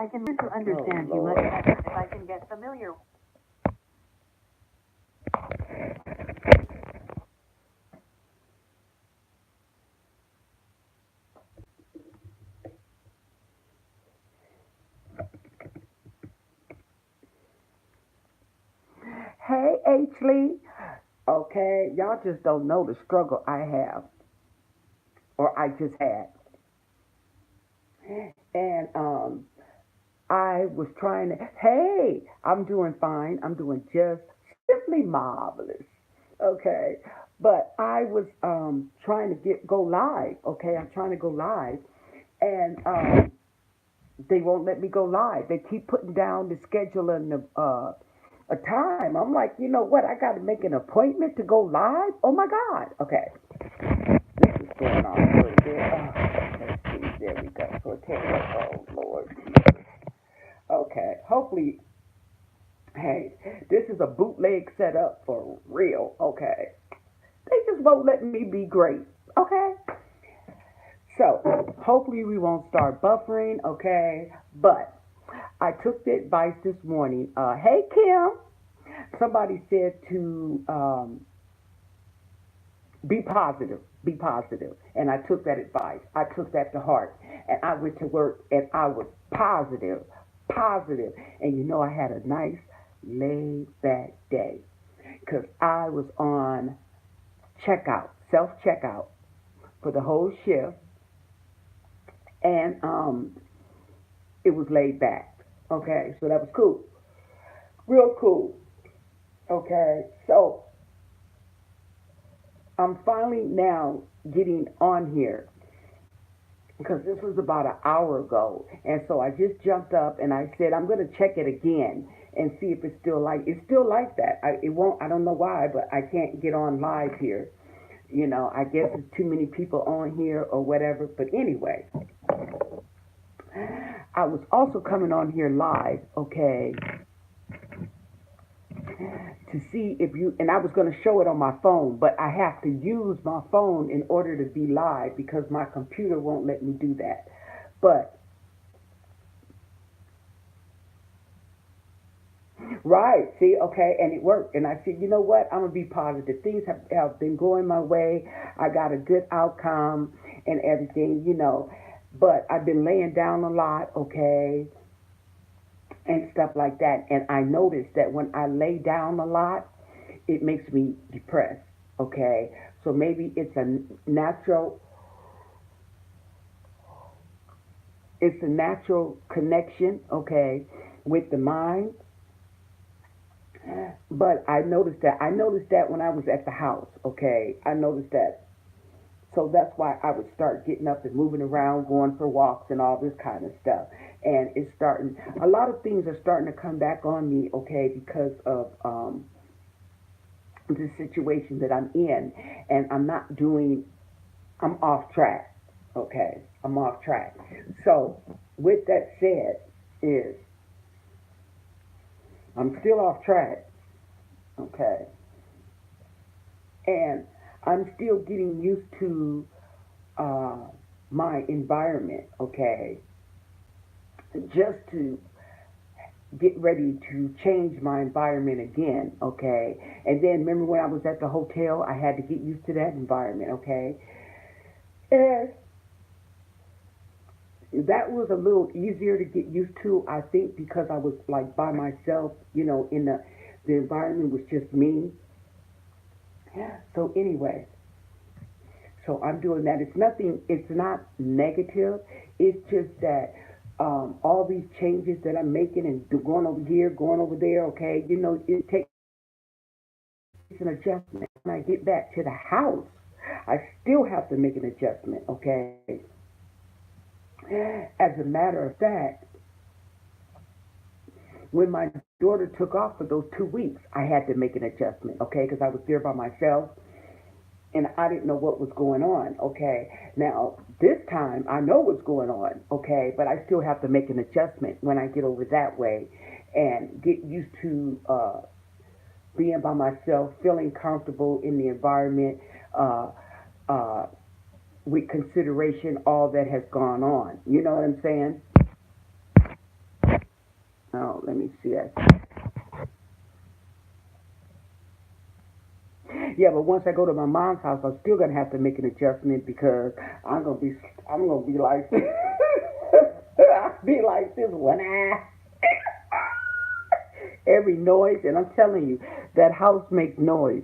can learn to understand you much better if I can get familiar. Hey, Ashley. Okay, y'all just don't know the struggle I have, or I just had. And I was trying to, hey, I'm doing fine. I'm doing just simply marvelous. Okay. But I was trying to go live. Okay. I'm trying to go live. And they won't let me go live. They keep putting down the schedule and a time. I'm like, you know what? I got to make an appointment to go live. Oh my God. Okay, this is going on a little bit. Let's see. There we go. So oh Lord. Okay. Hopefully, hey, this is a bootleg setup for real. Okay. They just won't let me be great. Okay. So hopefully we won't start buffering. Okay. But I took the advice this morning. Hey Kim, somebody said to be positive, be positive, and I took that advice. I took that to heart, and I went to work, and I was positive, positive, and you know I had a nice laid back day because I was on checkout, self checkout for the whole shift, and it was laid back. Okay, so that was cool, real cool. Okay, so I'm finally now getting on here because this was about an hour ago, and so I just jumped up and I said I'm going to check it again and see if it's still like that. It won't. I don't know why, but I can't get on live here. You know, I guess it's too many people on here or whatever. But anyway, I was also coming on here live, okay, to see if you, and I was going to show it on my phone, but I have to use my phone in order to be live because my computer won't let me do that. But, right, see, okay, and it worked. And I said, you know what? I'm going to be positive. Things have been going my way. I got a good outcome and everything, you know. But I've been laying down a lot, okay, and stuff like that. And I noticed that when I lay down a lot, it makes me depressed. Okay, so maybe natural, it's a natural connection. Okay, with the mind. But I noticed that when I was at the house. Okay, I noticed that. So that's why I would start getting up and moving around, going for walks and all this kind of stuff. And it's starting. A lot of things are starting to come back on me. Okay, because of the situation that I'm in, and I'm not doing. I'm off track. Okay, I'm off track. So, with that said, is I'm still off track. Okay, and I'm still getting used to uh, my environment. Okay, just to get ready to change my environment again. Okay, and then remember when I was at the hotel, I had to get used to that environment. Okay, and that was a little easier to get used to, I think, because I was like by myself, you know, in the environment was just me. So anyway, so I'm doing that. It's nothing. It's not negative. It's just that all these changes that I'm making and going over here, going over there. Okay, you know, it takes an adjustment. When I get back to the house, I still have to make an adjustment. Okay. As a matter of fact, when my daughter took off for those 2 weeks, I had to make an adjustment, okay, because I was there by myself and I didn't know what was going on, okay. Now, this time I know what's going on, okay, but I still have to make an adjustment when I get over that way and get used to being by myself, feeling comfortable in the environment, uh, uh, with consideration all that has gone on. You know what I'm saying? Oh, let me see that. Yeah, but once I go to my mom's house, I'm still gonna have to make an adjustment because I'm gonna be, I'm gonna be like, I'll be like this one eye. Every noise, and I'm telling you, that house makes noise.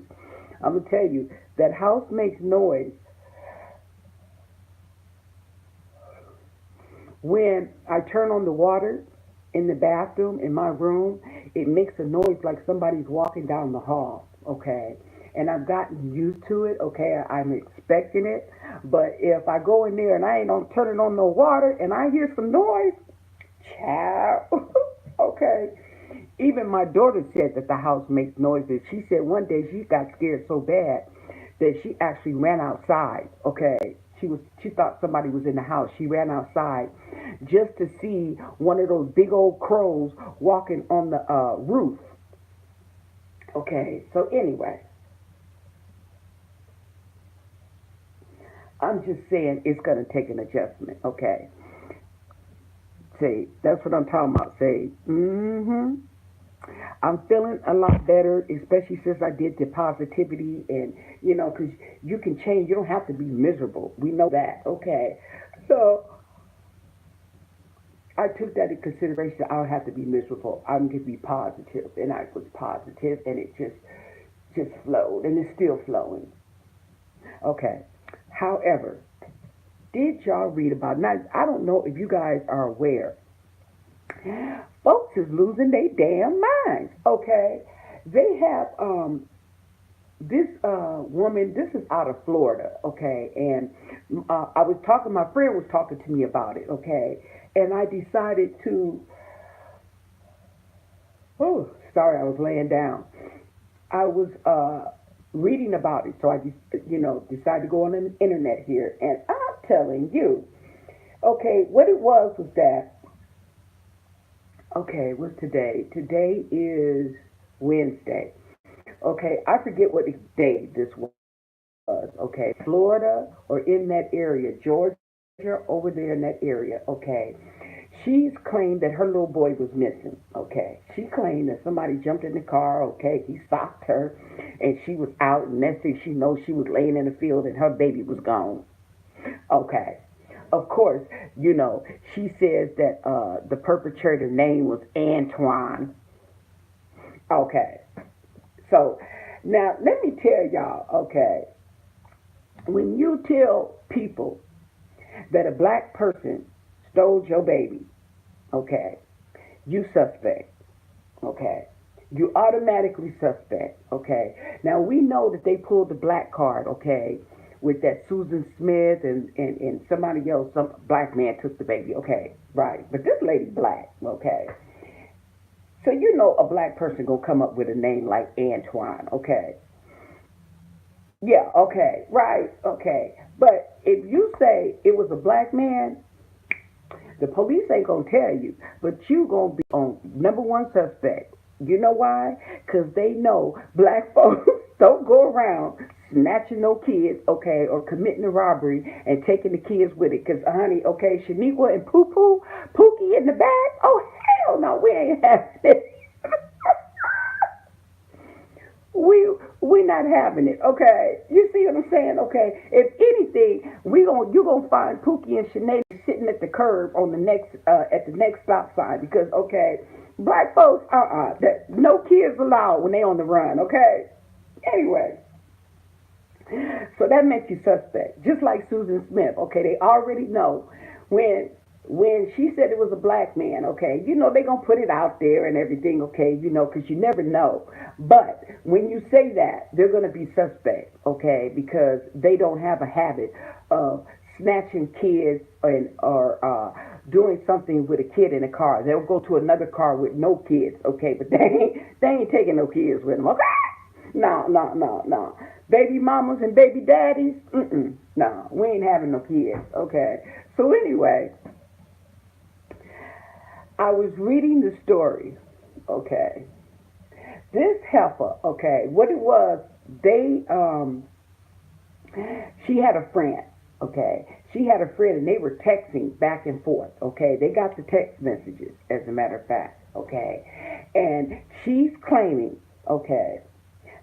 I'm gonna tell you, that house makes noise when I turn on the water in the bathroom in my room. It makes a noise like somebody's walking down the hall. Okay, and I've gotten used to it. Okay, I'm expecting it. But if I go in there and I ain't on turning on no water and I hear some noise, child. Okay. Even my daughter said that the house makes noises. She said one day she got scared so bad that she actually ran outside. Okay. She thought somebody was in the house. She ran outside just to see one of those big old crows walking on the roof. Okay. So anyway, I'm just saying it's gonna take an adjustment. Okay. See, that's what I'm talking about. Say, I'm feeling a lot better, especially since I did the positivity and, because you can change. You don't have to be miserable. We know that. Okay. So I took that in consideration. I don't have to be miserable. I'm going to be positive. And I was positive, and it just flowed, and it's still flowing. Okay. However, did y'all read about, now, I don't know if you guys are aware, folks is losing their damn minds. Okay, they have this woman. This is out of Florida. Okay, and I was talking. My friend was talking to me about it. Okay, and I decided to. Oh, sorry, I was laying down. I was reading about it, so I just decided to go on the internet here, and I'm telling you. Okay, what it was that. Okay, what's today? Today is Wednesday. Okay, I forget what day this was. Okay, Florida or in that area, Georgia, over there in that area. Okay, she's claimed that her little boy was missing. Okay, she claimed that somebody jumped in the car. Okay, he socked her, and she was out. And next thing she knows, she was laying in the field, and her baby was gone. Okay. Of course, she says that the perpetrator name was Antoine. Okay. So now let me tell y'all, okay, when you tell people that a black person stole your baby, okay, you suspect, okay. You automatically suspect, okay. Now we know that they pulled the black card, okay, with that Susan Smith and somebody else, some black man took the baby, okay, right. But this lady black, okay. So a black person gonna come up with a name like Antoine, okay. Yeah, okay, right, okay. But if you say it was a black man, the police ain't gonna tell you, but you gonna be on number one suspect. You know why? Because they know black folks don't go around snatching no kids, okay, or committing a robbery and taking the kids with it. Because, honey, okay, Shaniqua and Poo Poo, Pookie in the bag, oh, hell no, we ain't having it. we not having it, okay? You see what I'm saying? Okay, if anything, you gonna find Pookie and Sinead sitting at the curb on the next at the next stop sign because okay, black folks, that no kids allowed when they on the run, okay? Anyway, so that makes you suspect, just like Susan Smith. Okay, they already know when she said it was a black man, okay, they gonna put it out there and everything, okay, because you never know. But when you say that, they're gonna be suspect, okay, because they don't have a habit of snatching kids or doing something with a kid in a car. They'll go to another car with no kids, okay, but they ain't taking no kids with them, okay? No, no, no, no. Baby mamas and baby daddies, no, we ain't having no kids, okay? So anyway, I was reading the story, okay. This heifer, okay, what it was, she had a friend, okay. She had a friend and they were texting back and forth, okay. They got the text messages, as a matter of fact. okay? And she's claiming, okay,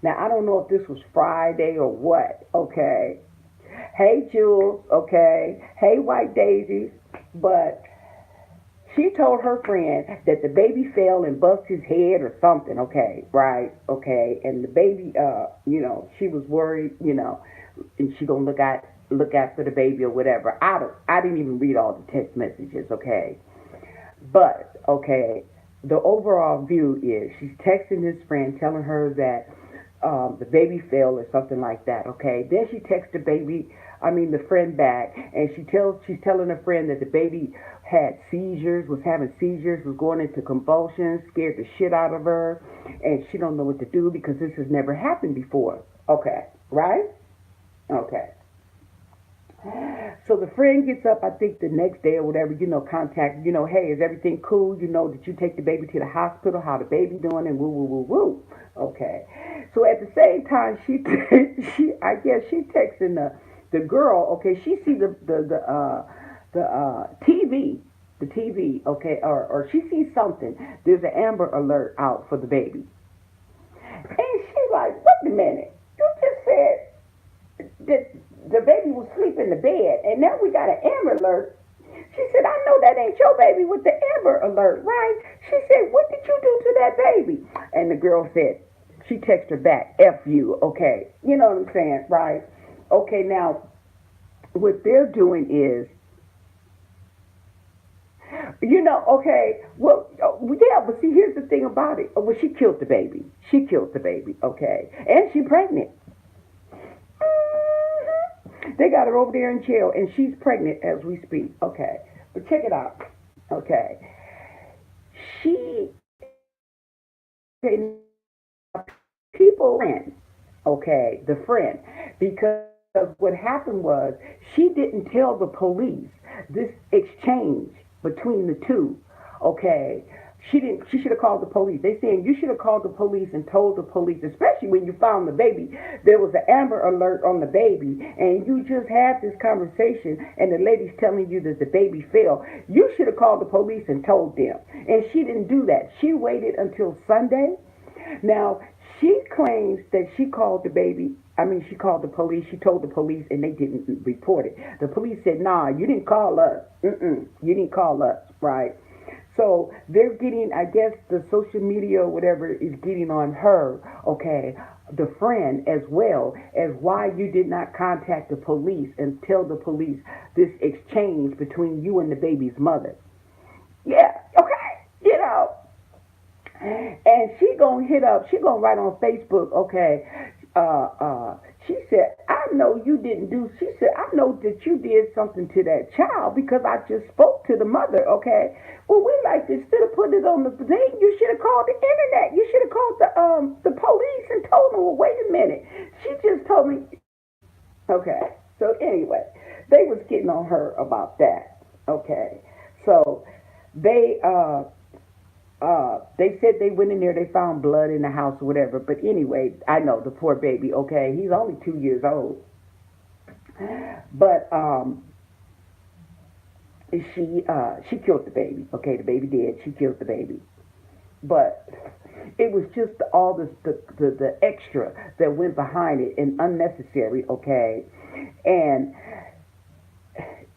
now I don't know if this was Friday or what, okay? Hey, Jules, okay? Hey, White Daisies, but she told her friend that the baby fell and bust his head or something, okay, right, okay, and the baby, she was worried, and she gonna look after the baby or whatever. I didn't even read all the text messages, okay, but okay, the overall view is she's texting this friend telling her that the baby fell or something like that. Okay, then she texts the friend back, and she's telling her friend that the baby had seizures, was having seizures, was going into convulsions, scared the shit out of her, and she don't know what to do because this has never happened before. Okay, right? Okay. So the friend gets up, I think the next day or whatever, contact, hey, is everything cool? Did you take the baby to the hospital? How the baby doing? And woo, woo, woo, woo. Okay. So at the same time, I guess she texting the girl. Okay, she sees the TV. Okay, or she sees something. There's an Amber Alert out for the baby, and she's like, wait a minute, you just said that the baby was sleeping in the bed, and now we got an Amber Alert. She said, I know that ain't your baby with the Amber Alert, right? She said, what did you do to that baby? And the girl said, she texted her back, F you, okay. You know what I'm saying, right? Okay, now, what they're doing is, okay, well, yeah, but see, here's the thing about it. Well, she killed the baby. She killed the baby, okay? And she's pregnant. They got her over there in jail, and she's pregnant as we speak. Okay, but check it out. Okay, she okay, people friend. Okay, the friend, because what happened was she didn't tell the police this exchange between the two. Okay, she didn't. She should have called the police. They saying you should have called the police and told the police, especially when you found the baby. There was an Amber Alert on the baby, and you just had this conversation, and the lady's telling you that the baby fell. You should have called the police and told them. And she didn't do that. She waited until Sunday. Now she claims that she called the baby. She called the police. She told the police, and they didn't report it. The police said, "Nah, you didn't call us. You didn't call us, right?" So they're getting, I guess, the social media or whatever is getting on her, okay, the friend as well, as why you did not contact the police and tell the police this exchange between you and the baby's mother. Yeah, okay. And she gonna write on Facebook, okay, she said, I know you didn't do, she said, I know that you did something to that child because I just spoke to the mother, okay? Well, we like to, instead of putting it on the thing, you should have called the internet. You should have called the police and told them, well, wait a minute. She just told me, okay. So anyway, they was getting on her about that, okay? So they said they went in there, they found blood in the house or whatever. But anyway, I know the poor baby, okay, he's only 2 years old. But she killed the baby. Okay, the baby did. She killed the baby. But it was just all the extra that went behind it and unnecessary, okay? And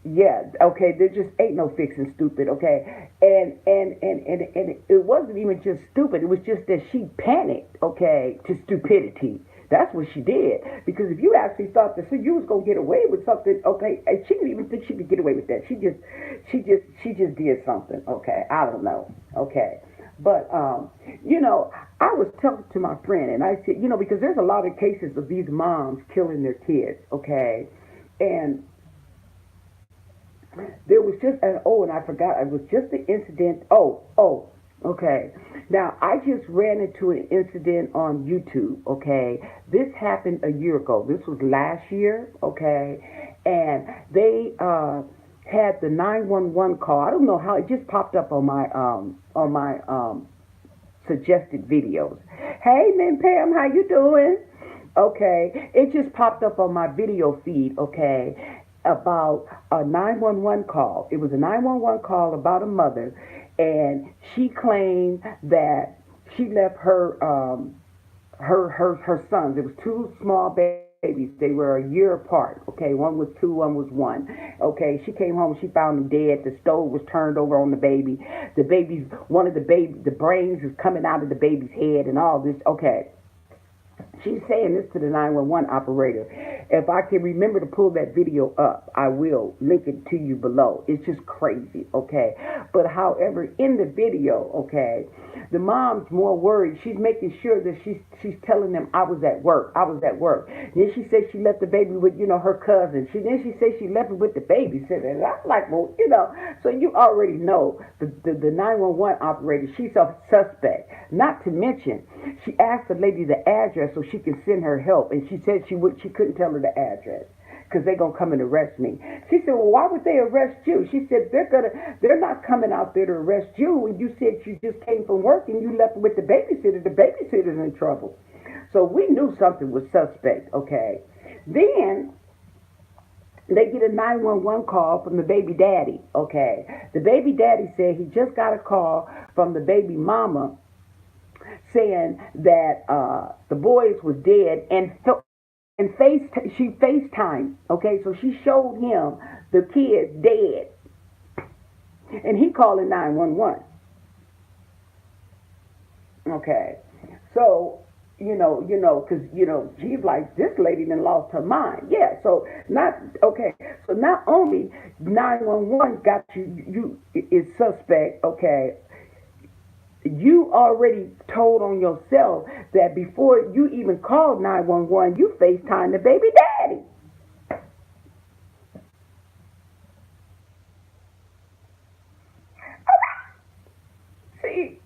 yeah, okay, there just ain't no fixing stupid, okay? And it wasn't even just stupid, it was just that she panicked, okay, to stupidity. That's what she did. Because if you actually thought that you was gonna get away with something, okay, and she didn't even think she could get away with that. She just did something, okay. I don't know. Okay. But I was talking to my friend and I said, because there's a lot of cases of these moms killing their kids, okay? And there was just and I forgot, it was just the incident. Okay. Now I just ran into an incident on YouTube, okay? This happened a year ago. This was last year, okay? And they had the 911 call. I don't know how it just popped up on my suggested videos. Hey, Min Pam, how you doing? Okay, it just popped up on my video feed, okay, about a 911 call. It was a 911 call about a mother, and she claimed that she left her sons. It was two small babies. They were a year apart. Okay, one was two, one was one. Okay, she came home. She found them dead. The stove was turned over on the baby. The baby's one of the brains is coming out of the baby's head, and all this. Okay, she's saying this to the 911 operator. If I can remember to pull that video up, I will link it to you below. It's just crazy, okay? But however, in the video, okay, the mom's more worried. She's making sure that she's telling them I was at work. I was at work. Then she said she left the baby with, her cousin. Then she said she left it with the babysitter. And I'm like, well, so you already know the 911 operator, she's a suspect. Not to mention, she asked the lady the address so she could send her help, and she said she couldn't tell her the address because they're gonna come and arrest me. She said, well, why would they arrest you? She said they're not coming out there to arrest you. And you said you just came from work and you left with the babysitter. The babysitter's in trouble. So we knew something was suspect. Okay, then they get a 911 call from the baby daddy. Okay, the baby daddy said he just got a call from the baby mama saying that the boys were dead, and she FaceTimed. Okay, so she showed him the kids dead, and he calling 911. Okay, so because she's like, this lady done lost her mind. Yeah, so not only 911 got you is suspect. Okay, you already told on yourself that before you even called 911, you FaceTime the baby daddy. See,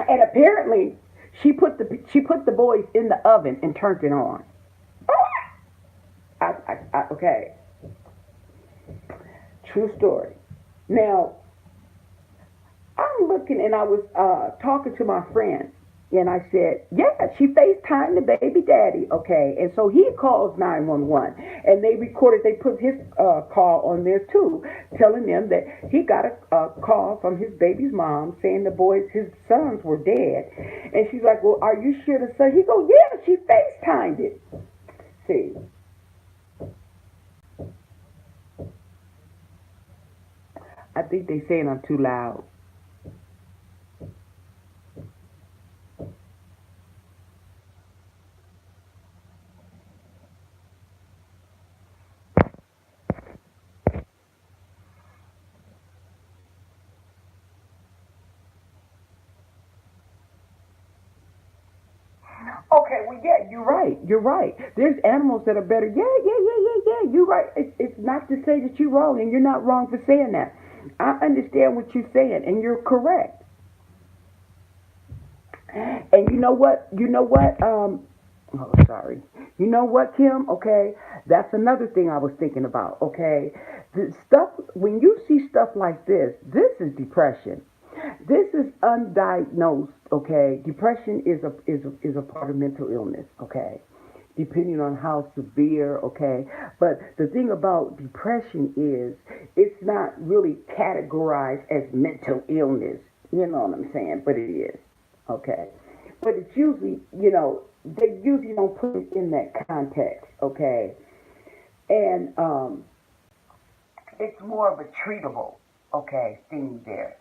and apparently she put the boys in the oven and turned it on. Okay, true story. Now I'm looking, and I was talking to my friend, and I said, yeah, she FaceTimed the baby daddy, okay, and so he calls 911, and they recorded, they put his call on there too, telling them that he got a call from his baby's mom saying his sons were dead, and she's like, well, are you sure the son? He goes, yeah, she FaceTimed it. See, I think they saying I'm too loud. Okay, well, yeah, you're right. You're right. There's animals that are better. Yeah, yeah, yeah, yeah, yeah. You're right. It's not to say that you're wrong, and you're not wrong for saying that. I understand what you're saying, and you're correct. And you know what? Oh, sorry. You know what, Kim? Okay, that's another thing I was thinking about. Okay, the stuff when you see stuff like this is depression. This is undiagnosed. Okay, depression is a part of mental illness. Okay, depending on how severe. Okay, but the thing about depression is it's not really categorized as mental illness. You know what I'm saying? But it is. Okay, but it's usually they usually don't put it in that context. Okay, and it's more of a treatable, okay, thing there.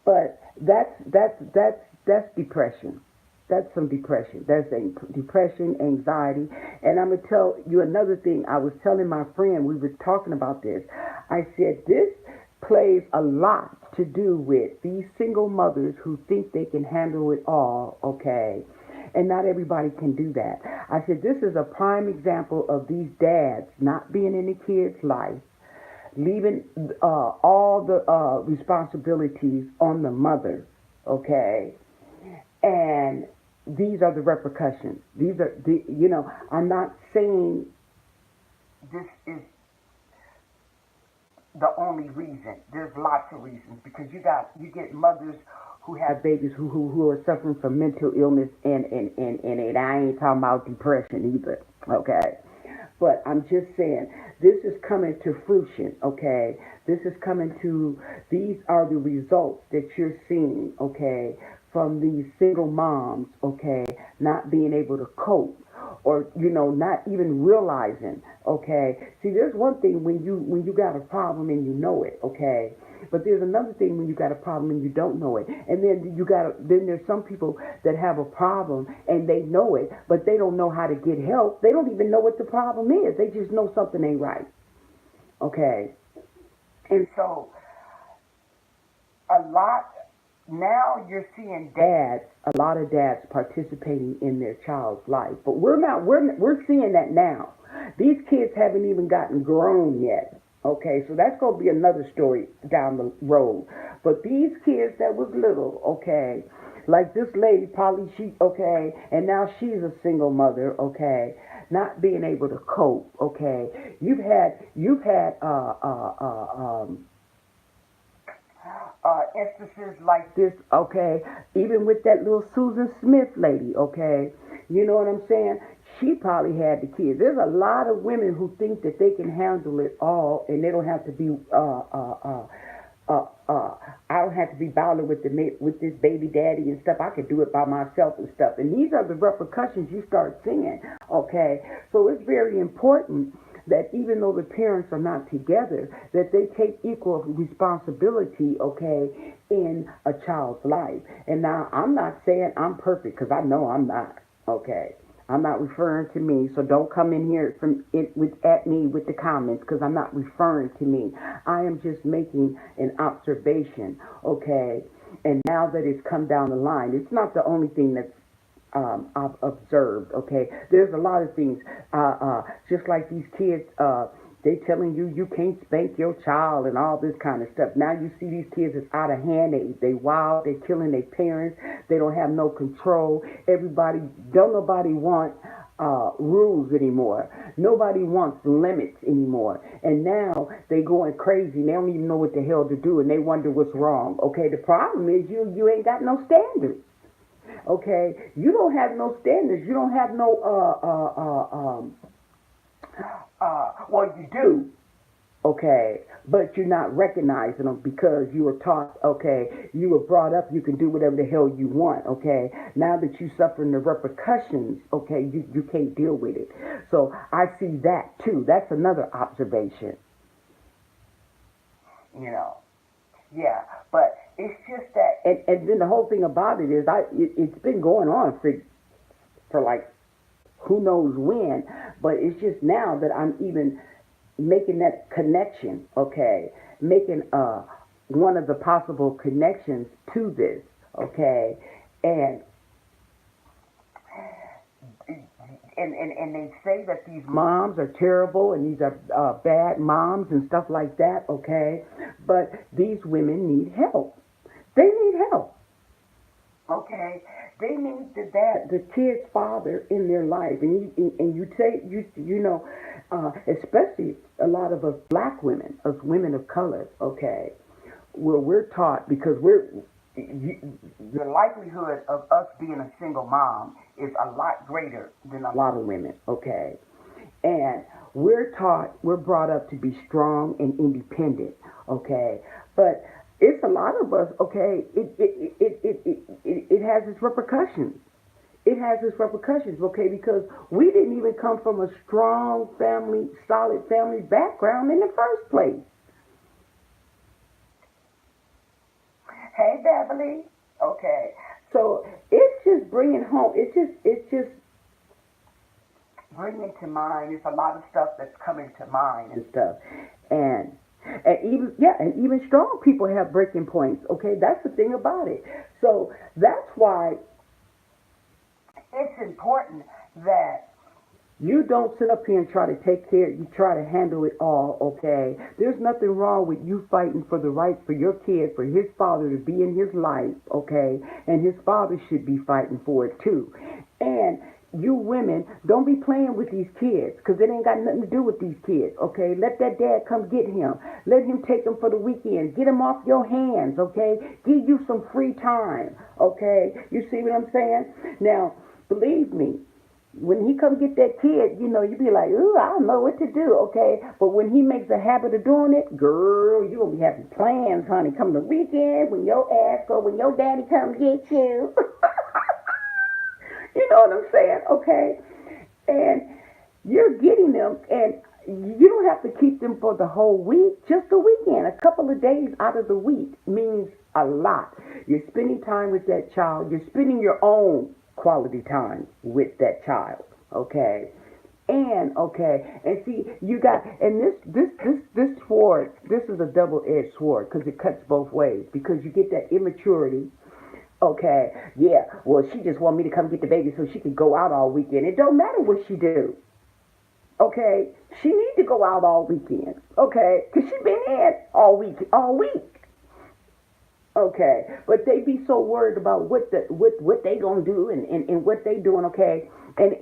But that's depression. That's some depression. That's depression, anxiety. And I'm gonna tell you another thing. I was telling my friend, we were talking about this. I said this plays a lot to do with these single mothers who think they can handle it all, okay? And not everybody can do that. I said this is a prime example of these dads not being in the kids' life, leaving all the responsibilities on the mother, okay? And these are the repercussions. These are I'm not saying this is the only reason. There's lots of reasons because you get mothers who have babies who are suffering from mental illness and I ain't talking about depression either. Okay. But I'm just saying, this is coming to fruition, okay? This is coming to, these are the results that you're seeing, okay, from these single moms, okay, not being able to cope or not even realizing, okay. See, there's one thing when you got a problem and you know it, okay, but there's another thing when you got a problem and you don't know it. And then there's some people that have a problem and they know it, but they don't know how to get help. They don't even know what the problem is. They just know something ain't right. Okay. And so a lot now you're seeing a lot of dads participating in their child's life. But we're seeing that now. These kids haven't even gotten grown yet. Okay, so that's going to be another story down the road. But these kids that was little, okay, like this lady, Polly, okay, and now she's a single mother, okay, not being able to cope, okay. Instances like this, okay, even with that little Susan Smith lady, okay, you know what I'm saying? She probably had the kids. There's a lot of women who think that they can handle it all and they don't have to be, I don't have to be bothered with with this baby daddy and stuff. I could do it by myself and stuff. And these are the repercussions you start seeing, okay? So it's very important that even though the parents are not together, that they take equal responsibility, okay, in a child's life. And now I'm not saying I'm perfect because I know I'm not, okay. I'm not referring to me, so don't come in here at me with the comments because I'm not referring to me. I am just making an observation, okay. And now that it's come down the line, it's not the only thing that's I've observed, okay? There's a lot of things, just like these kids, they telling you can't spank your child and all this kind of stuff. Now you see these kids is out of hand, they wild, they killing their parents, they don't have no control. Don't nobody want rules anymore. Nobody wants limits anymore. And now they going crazy and they don't even know what the hell to do and they wonder what's wrong. Okay, the problem is you ain't got no standards. Okay, you don't have no standards. You don't have no well, you do, okay, but you're not recognizing them because you were taught, okay, you were brought up, you can do whatever the hell you want, okay. Now that you're suffering the repercussions, okay, you can't deal with it. So I see that too. That's another observation. Yeah, but it's just that, and then the whole thing about it is, it's been going on for like who knows when, but it's just now that I'm even making that connection, okay, making one of the possible connections to this, okay, and they say that these moms are terrible and these are bad moms and stuff like that, okay, but these women need help. They need help, okay. They need the kid's father in their life, and you say especially a lot of us black women, us women of color, okay, where we're taught because the likelihood of us being a single mom is a lot greater than a lot of women, okay, and we're brought up to be strong and independent, okay, but it's a lot of us, okay, it has its repercussions. It has its repercussions, okay, because we didn't even come from a strong family, solid family background in the first place. Hey, Beverly. Okay. So it's just bringing home, it's just bringing to mind, it's a lot of stuff that's coming to mind and stuff. And even strong people have breaking points. Okay, that's the thing about it. So that's why it's important that you don't sit up here and try to take care. You try to handle it all. Okay, there's nothing wrong with you fighting for the right for your kid, for his father to be in his life. Okay, and his father should be fighting for it too. And you women, don't be playing with these kids because it ain't got nothing to do with these kids, okay? Let that dad come get him. Let him take him for the weekend. Get him off your hands, okay? Give you some free time, okay? You see what I'm saying? Now, believe me, When he come get that kid, you be like, ooh, I don't know what to do, okay? But when he makes a habit of doing it, girl, you gonna be having plans, honey. Come the weekend, when your ass go, when your daddy come get you. You know what I'm saying? Okay. And you're getting them, and you don't have to keep them for the whole week, just a weekend. A couple of days out of the week means a lot. You're spending time with that child, you're spending your own quality time with that child, okay? And okay, and see, you got, and this sword, this is a double-edged sword because it cuts both ways. Because you get that immaturity. Okay, yeah. Well, she just want me to come get the baby so she can go out all weekend. It don't matter what she do. Okay, she need to go out all weekend. Okay, cause she been in all week, all week. Okay, but they be so worried about what they gonna do and what they doing. Okay, and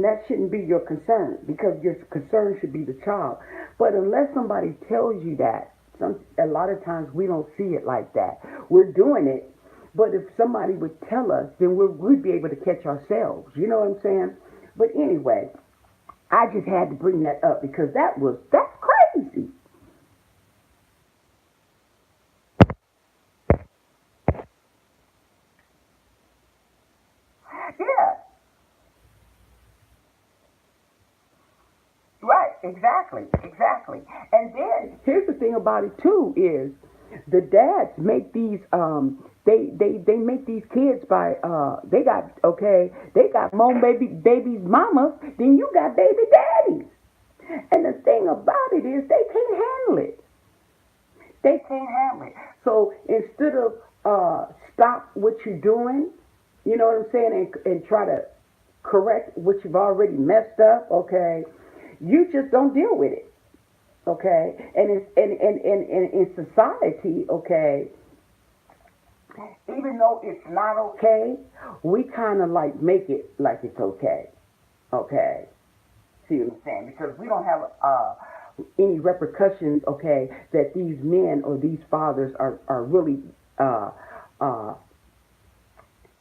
that shouldn't be your concern because your concern should be the child. But unless somebody tells you that, a lot of times we don't see it like that. We're doing it, but if somebody would tell us, then we'd be able to catch ourselves. You know what I'm saying? But anyway, I just had to bring that up because that's crazy. Yeah, right, exactly, exactly. And then here's the thing about it too is the dads make these they make these kids by they got more babies mamas than you got baby daddies. And the thing about it is they can't handle it. They can't handle it. So instead of stop what you're doing, you know what I'm saying, and try to correct what you've already messed up, okay, you just don't deal with it. Okay, and it's and in society, okay, even though it's not okay, we kind of like make it like it's okay. Okay, see what I'm saying? Because we don't have any repercussions, okay, that these men or these fathers are really uh, uh,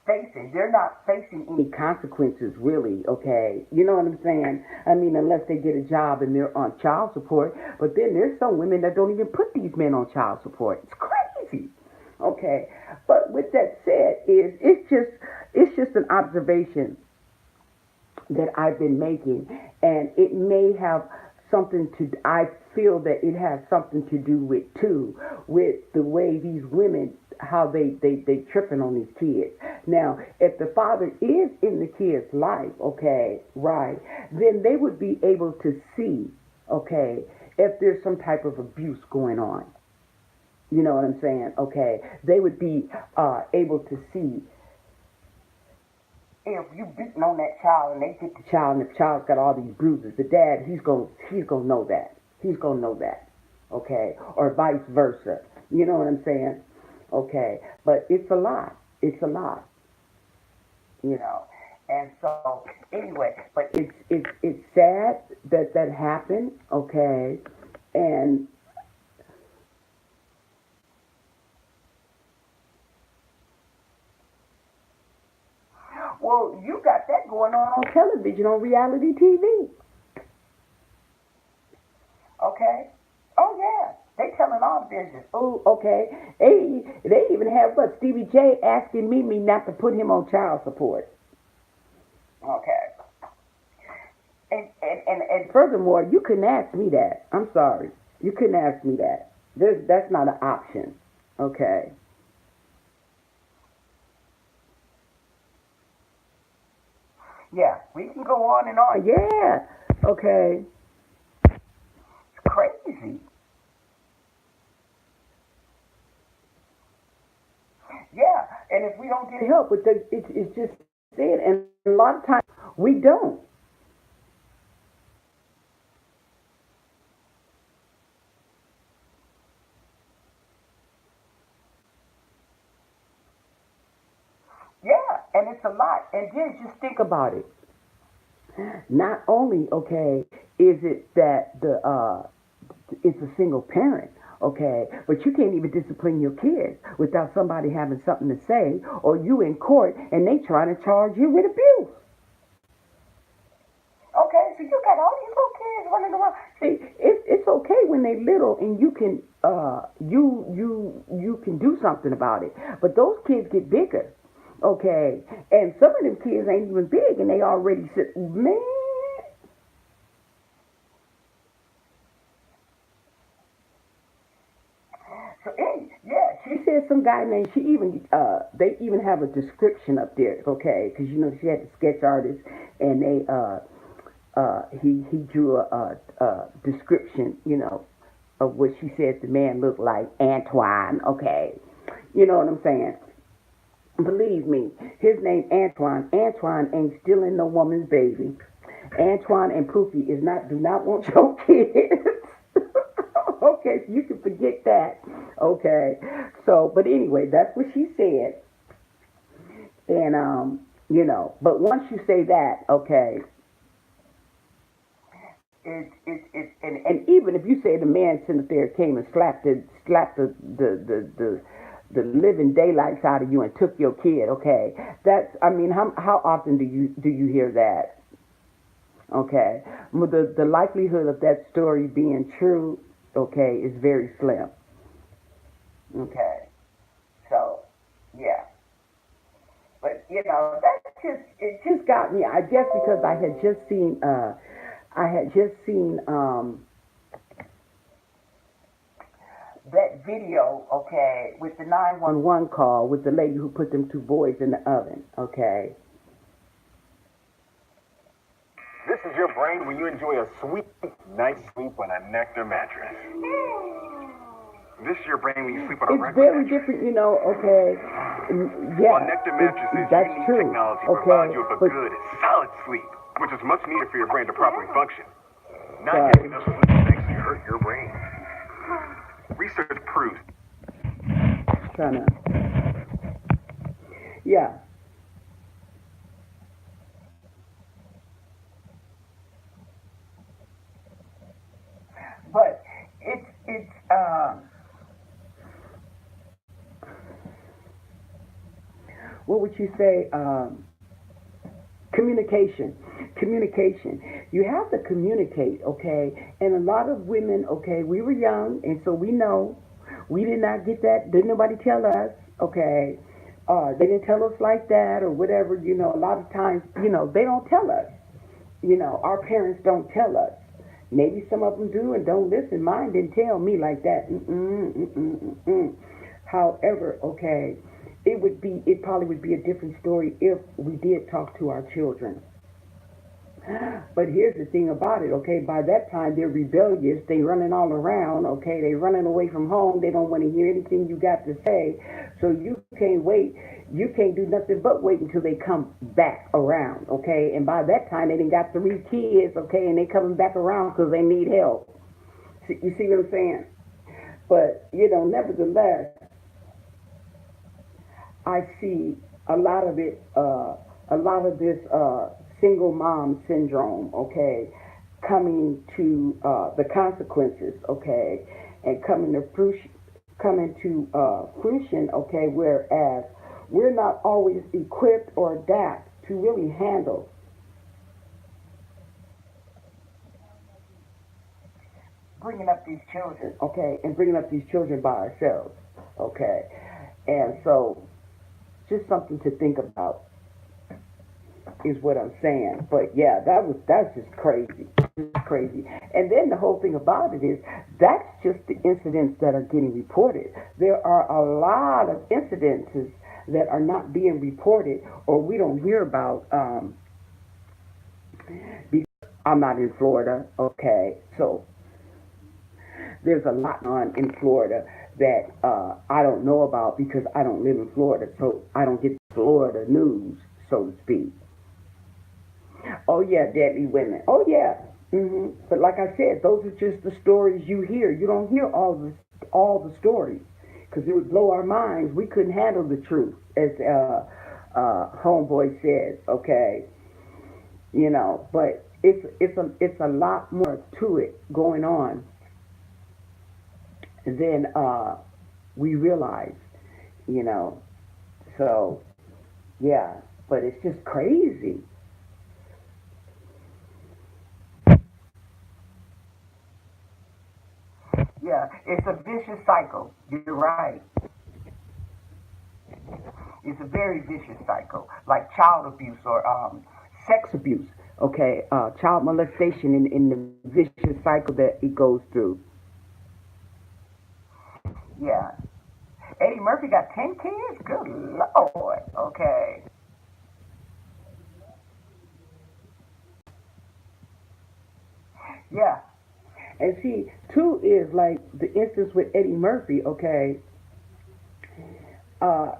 facing. They're not facing any consequences, really, okay? You know what I'm saying? I mean, unless they get a job and they're on child support. But then there's some women that don't even put these men on child support. It's crazy. Okay. But with that said, it's just an observation that I've been making, and it may have something to. I feel that it has something to do with too, with the way these women, how they tripping on these kids. Now, if the father is in the kid's life, okay, right, then they would be able to see, okay, if there's some type of abuse going on. You know what I'm saying? Okay, they would be able to see if you beating on that child and they get the child and the child's got all these bruises, the dad he's gonna know that. He's gonna know that. Okay? Or vice versa. You know what I'm saying? Okay. But it's a lot. It's a lot. You know. And so anyway, but it's sad that that happened, okay? And well, you got that going on television, on reality TV. Okay. Oh yeah. They telling all the business. Oh, okay. They even have what Stevie J asking me not to put him on child support. Okay. And furthermore, you couldn't ask me that. I'm sorry. You couldn't ask me that. That's not an option. Okay. Yeah, we can go on and on. Yeah. Okay. It's crazy. Yeah, and if we don't get help with the, it's just said, and a lot of times we don't. Yeah, and it's a lot. And then just think about it. Not only okay is it that the it's a single parent, okay, but you can't even discipline your kids without somebody having something to say, or you in court and they trying to charge you with abuse. See, it's okay when they little and you can you can do something about it. But those kids get bigger, okay, and some of them kids ain't even big and they already sit. Man, so yeah, she said some guy named. She even they even have a description up there, okay, because you know she had the sketch artist and they he drew a description, you know, of what she said the man looked like, Antoine, okay. You know what I'm saying? Believe me, his name Antoine. Antoine ain't stealing no woman's baby. Antoine and Pookie is not do not want your kids. Okay, so you can forget that. Okay. So but anyway, that's what she said. And you know, but once you say that, okay, and even if you say the man sitting there came and slapped the living daylights out of you and took your kid, okay, that's I mean how often do you hear that? Okay, well, the likelihood of that story being true, okay, is very slim. Okay, so yeah, but you know that just it just got me. I guess because I had just seen that video, okay, with the 911 call with the lady who put them two boys in the oven, okay. This is your brain when you enjoy a sweet night's sleep on a Nectar mattress. This is your brain when you sleep on a It's regular very mattress. different, you know, okay. While Yeah, Nectar mattresses' that's unique true, technology provides okay. you with a But good, solid sleep, which is much needed for your brain to properly function. Not sorry, getting enough sleep can actually hurt your brain. Research proves. trying to, yeah. But it's what would you say? Communication, communication. You have to communicate, okay. And a lot of women, okay, we were young, and so we know we did not get that. Didn't nobody tell us, okay. They didn't tell us like that or whatever. You know, a lot of times, you know, they don't tell us. You know, our parents don't tell us. Maybe some of them do and don't listen. Mine didn't tell me like that. Mm-mm, mm-mm, mm-mm. However, okay, it probably would be a different story if we did talk to our children. But here's the thing about it, okay? By that time, they're rebellious. They running all around, okay? They running away from home. They don't want to hear anything you got to say. So you can't wait. You can't do nothing but wait until they come back around, okay? And by that time, they done got three kids, okay? And they coming back around because they need help. You see what I'm saying? But, you know, nevertheless, I see a lot of it, a lot of this single mom syndrome, okay, coming to the consequences, okay, and coming to fruition, okay, whereas we're not always equipped or adapt to really handle bringing up these children, okay, and bringing up these children by ourselves, okay, and so just something to think about is what I'm saying. But yeah, that's just crazy. Just crazy. And then the whole thing about it is that's just the incidents that are getting reported. There are a lot of incidences that are not being reported or we don't hear about because I'm not in Florida. Okay, so there's a lot on in Florida that I don't know about because I don't live in Florida, so I don't get Florida news, so to speak. Oh yeah, deadly women. Oh yeah. But like I said, those are just the stories you hear. You don't hear all the stories because it would blow our minds. We couldn't handle the truth, as homeboy says. Okay, you know. But it's a lot more to it going on than we realize. You know. So yeah, but it's just crazy. Yeah, it's a vicious cycle. You're right. It's a very vicious cycle, like child abuse or sex abuse. Okay, child molestation in the vicious cycle that it goes through. Yeah, Eddie Murphy got 10 kids. Good lord. Okay. Yeah, and see, two is like the instance with Eddie Murphy. Okay,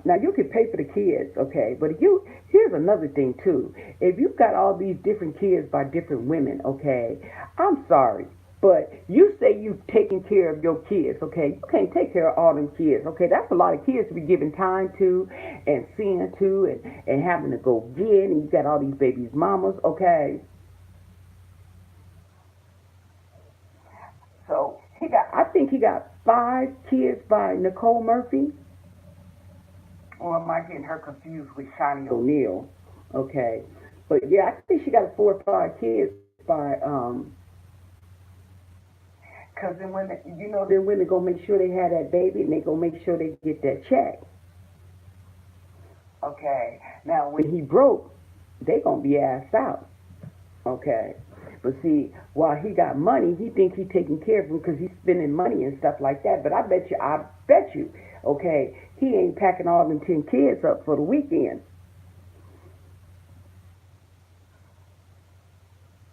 now you can pay for the kids, okay, but you here's another thing too. If you've got all these different kids by different women, okay, I'm sorry, but you say you've taken care of your kids, okay, you can't take care of all them kids, okay. That's a lot of kids to be giving time to and seeing to and having to go get, and you got all these babies' mamas, okay. So I think he got 5 kids by Nicole Murphy. Or am I getting her confused with Shani O'Neal? Okay. But yeah, I think she got 4 or 5 kids by cause then women gonna make sure they have that baby and they gonna make sure they get that check. Okay. Now when he broke, they gonna be asked out. Okay. But see, while he got money, he thinks he's taking care of him because he's spending money and stuff like that. But I bet you, okay, he ain't packing all them 10 kids up for the weekend.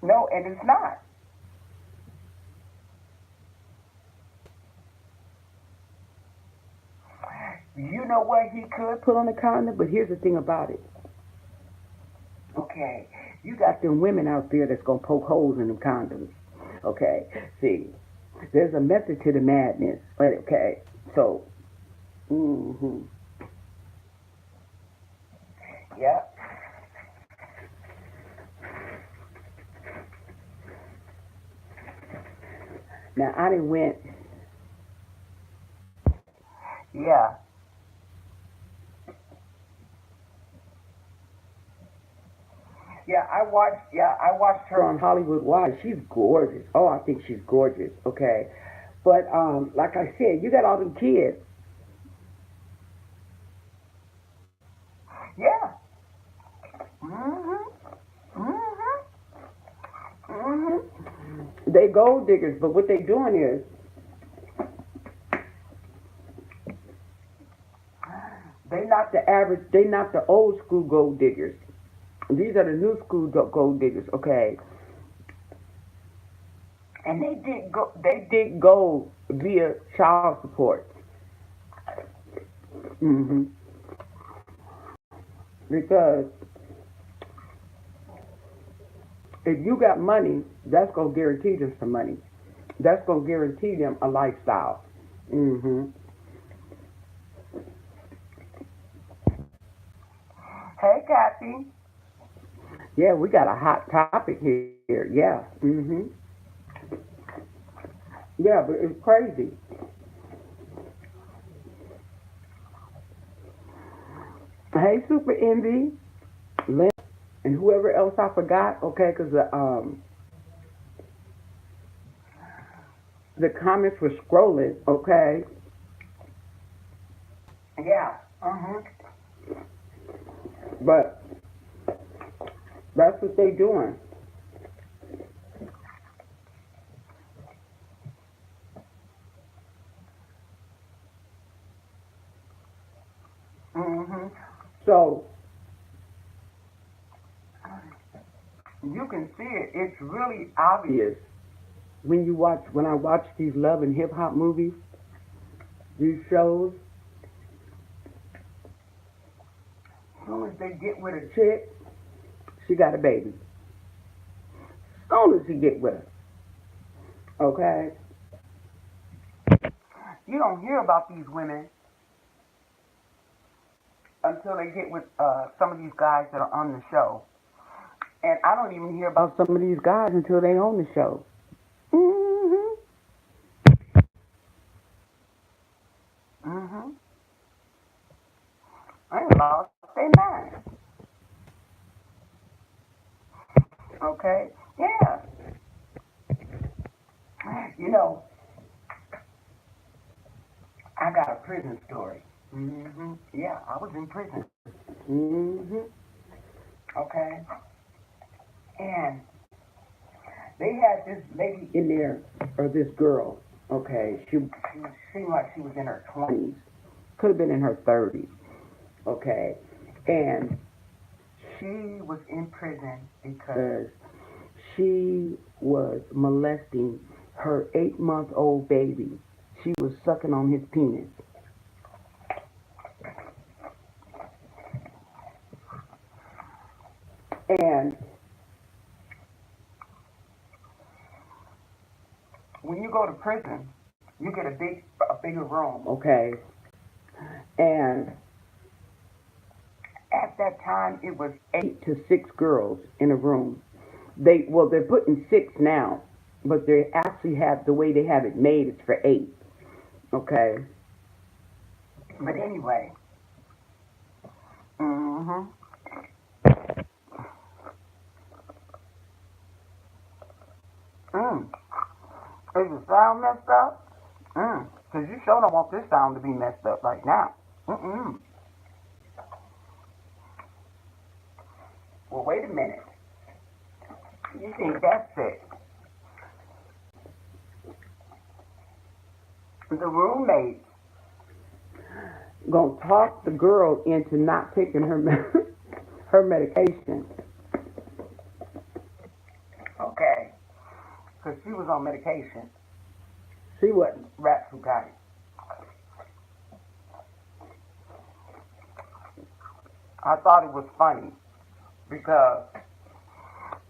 No, and it's not. You know what? He could put on a condom, but here's the thing about it. Okay, you got them women out there that's gonna poke holes in them condoms. Okay, see, there's a method to the madness. Okay, so, yeah. Now I didn't went. Yeah. Yeah, I watched. Yeah, I watched her on Hollywood Wives. She's gorgeous. Oh, I think she's gorgeous. Okay, but like I said, you got all them kids. Yeah. Mhm. Mhm. Mhm. They gold diggers, but what they doing is they not the average. They not the old school gold diggers. These are the new school gold diggers. Okay, and they did go. They did gold via child support. Hmm. Because if you got money, that's gonna guarantee them some money. That's gonna guarantee them a lifestyle. Hmm. Hey, Kathy. Yeah, we got a hot topic here. Yeah. Hmm. Yeah, but it's crazy. Hey, Super Envy, Lynn, and whoever else I forgot. Okay, because the comments were scrolling. Okay. Yeah. Hmm. But that's what they doing. Hmm. So you can see it. It's really obvious when I watch these love and hip hop movies, these shows. As soon as they get with a chick, she got a baby. As soon as she get with her, okay. You don't hear about these women until they get with some of these guys that are on the show, and I don't even hear about some of these guys until they own the show. Mhm. Mhm. I ain't lost their mind. Okay. Yeah. You know, I got a prison story. Yeah, I was in prison. Okay. And they had this lady in there, or this girl. Okay, she seemed like she was in her 20s. Could have been in her 30s. Okay, and she was in prison because she was molesting her 8-month-old baby. She was sucking on his penis. And when you go to prison, you get a bigger room, okay? And at that time, it was 8 to 6 girls in a room. They're putting 6 now, but they actually have, the way they have it made, it's for 8, okay? But anyway, Is the sound messed up? Because you sure don't want this sound to be messed up right now. Well, wait a minute. You think that's it? The roommate gonna talk the girl into not taking her her medication. Okay. Because she was on medication. She wasn't wrapped too tight. I thought it was funny because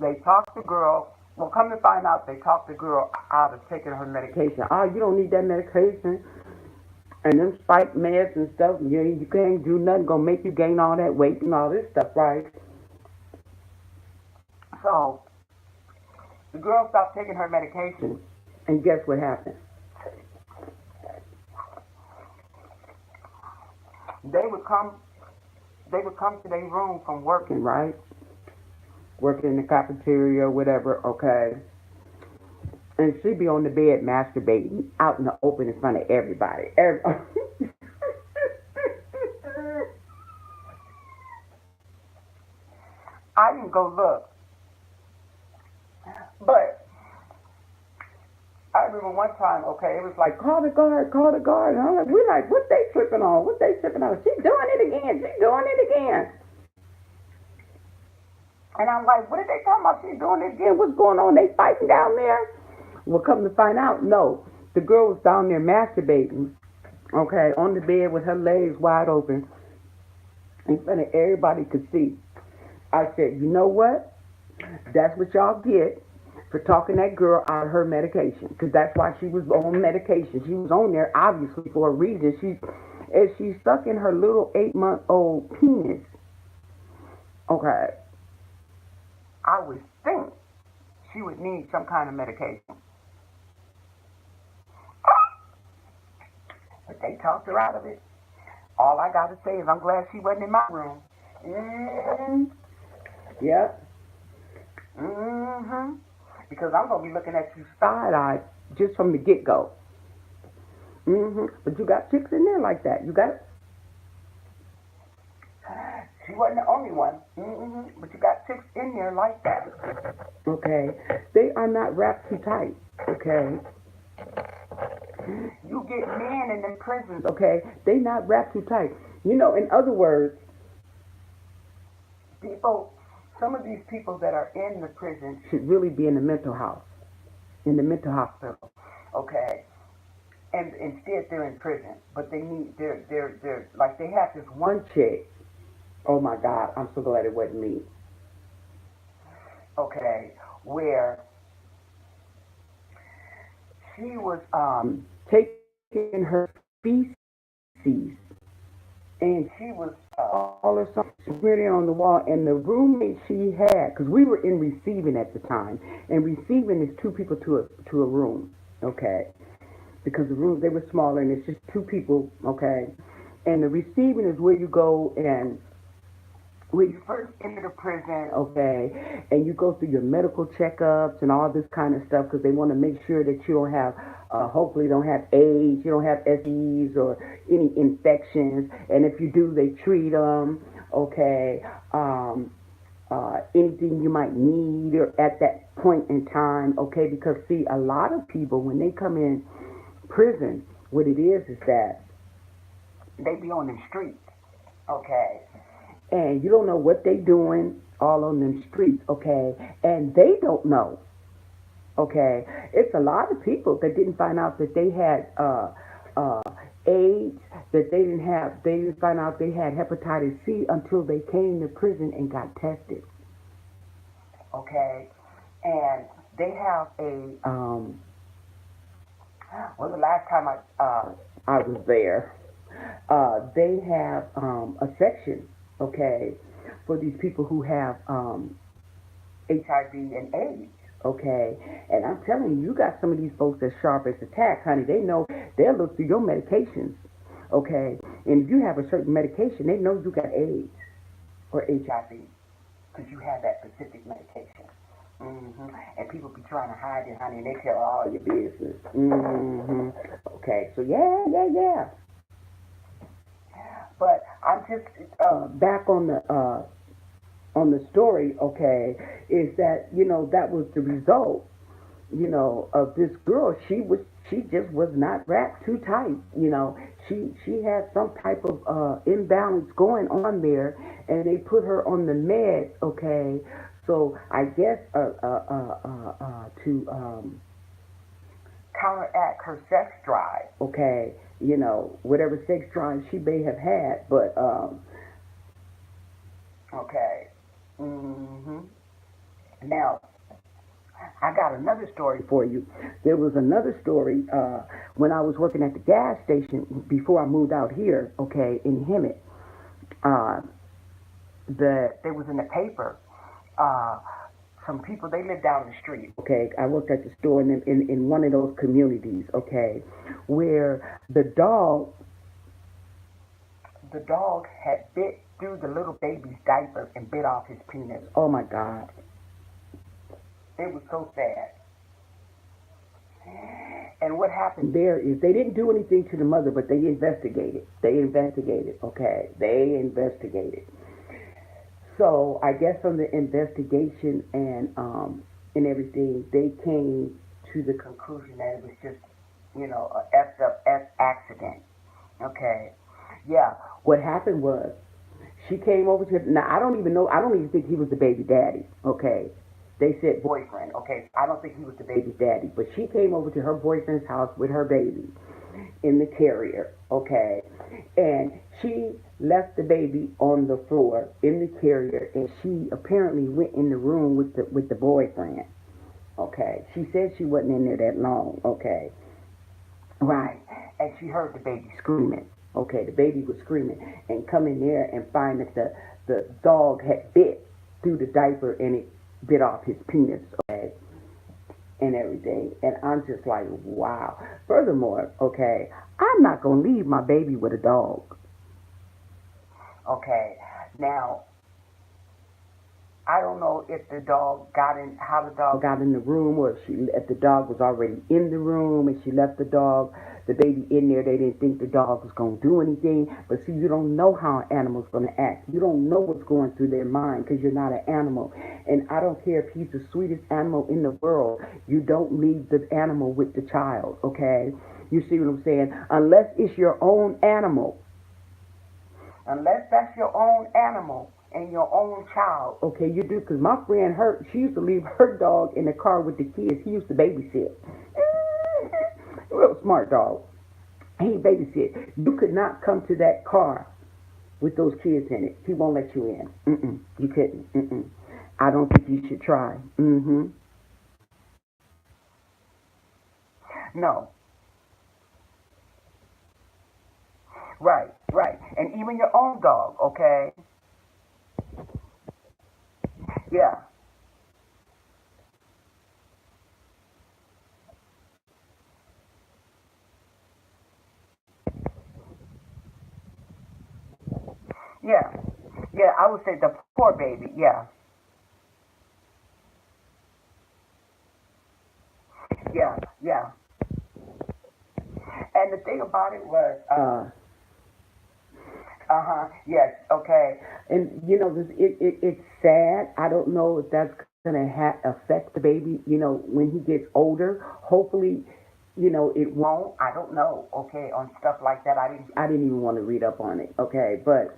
they talked the girl, well, come to find out, they talked the girl out of taking her medication. Oh, you don't need that medication. And them spike meds and stuff, you can't do nothing, gonna make you gain all that weight and all this stuff, right? So, the girl stopped taking her medication, and guess what happened? They would come to their room from working, right? Working in the cafeteria or whatever, okay? And she'd be on the bed masturbating out in the open in front of everybody. I didn't go look. But I remember one time, okay, it was like, call the guard. And I'm like, we're like, what they tripping on? She's doing it again. And I'm like, what are they talking about? She's doing it again. What's going on? They fighting down there? Well, come to find out, no. The girl was down there masturbating, okay, on the bed with her legs wide open in front of everybody could see. I said, you know what? That's what y'all get for talking that girl out of her medication, because that's why she was on medication. She was on there, obviously, for a reason. She's stuck in her little 8-month-old penis. Okay. I would think she would need some kind of medication. But they talked her out of it. All I got to say is I'm glad she wasn't in my room. Yep. Because I'm going to be looking at you side-eyed just from the get-go. But you got chicks in there like that. You got it? She wasn't the only one. But you got chicks in there like that. Okay. They are not wrapped too tight. Okay. You get men in them prisons, okay? They not wrapped too tight. You know, in other words, some of these people that are in the prison should really be in the mental house, in the mental hospital, okay? And instead they're in prison, but they're like, they have this one chick. Oh my God, I'm so glad it wasn't me. Okay, where she was taking her feces, and she was all or something really on the wall, and the roommate she had, because we were in receiving at the time, and receiving is 2 people to a room, okay? Because the rooms, they were smaller, and it's just 2 people, okay? And the receiving is where you go and when you first enter the prison, okay, and you go through your medical checkups and all this kind of stuff because they want to make sure that you don't have, hopefully, don't have AIDS, you don't have STDs or any infections, and if you do, they treat them, okay. Anything you might need or at that point in time, okay, because see, a lot of people when they come in prison, what it is that they be on the streets, okay, and you don't know what they doing all on them streets, okay, and they don't know, okay. It's a lot of people that didn't find out that they had AIDS, that they didn't find out they had hepatitis C until they came to prison and got tested, okay, and they have a well, the last time I was there, they have a section, okay, for these people who have HIV and AIDS, okay, and I'm telling you, you got some of these folks that's sharp as a tack, honey. They know they'll look through your medications, okay, and if you have a certain medication, they know you got AIDS or HIV because you have that specific medication. And people be trying to hide it, honey, and they tell all your business. Okay, so yeah. But I'm just back on the story. Okay, is that that was the result, of this girl. She just was not wrapped too tight. She had some type of imbalance going on there, and they put her on the meds. Okay. So I guess to counteract her sex drive, okay, whatever sex drive she may have had, but okay. Now I got another story for you. There was another story when I was working at the gas station before I moved out here, okay, in Hemet. There was in the paper. Some people, they live down the street, okay. I worked at the store in one of those communities, okay, where the dog had bit through the little baby's diaper and bit off his penis. Oh my God. It was so sad. And what happened there is they didn't do anything to the mother, but they investigated. Okay. They investigated. So I guess from the investigation and everything, they came to the conclusion that it was just, a effed up accident. Okay. Yeah. What happened was she came over to, now I don't even think he was the baby daddy. Okay. They said boyfriend. Okay. I don't think he was the baby daddy, but she came over to her boyfriend's house with her baby in the carrier. Okay. And she left the baby on the floor in the carrier, and she apparently went in the room with the boyfriend. Okay, she said she wasn't in there that long. Okay, right, and she heard the baby screaming. Okay, the baby was screaming, and come in there and find that the dog had bit through the diaper and it bit off his penis. Okay, and everything, and I'm just like, wow. Furthermore, okay, I'm not gonna leave my baby with a dog. Okay, now, I don't know if how the dog got in the room, or if the dog was already in the room and she left the baby in there. They didn't think the dog was going to do anything. But see, you don't know how an animal's going to act. You don't know what's going through their mind because you're not an animal. And I don't care if he's the sweetest animal in the world. You don't leave the animal with the child, okay? You see what I'm saying? Unless it's your own animal. Unless that's your own animal and your own child. Okay, you do, because my friend, she used to leave her dog in the car with the kids. He used to babysit. Real smart dog. He babysit. You could not come to that car with those kids in it. He won't let you in. You couldn't. I don't think you should try. No. Right. And even your own dog, okay? Yeah. Yeah, I would say the Poor baby, yeah. Yeah, yeah. And the thing about it was, uh-huh, yes, okay. And it's sad. I don't know if that's gonna affect the baby, when he gets older. Hopefully, it won't. I don't know, okay, on stuff like that. I didn't even want to read up on it, okay, but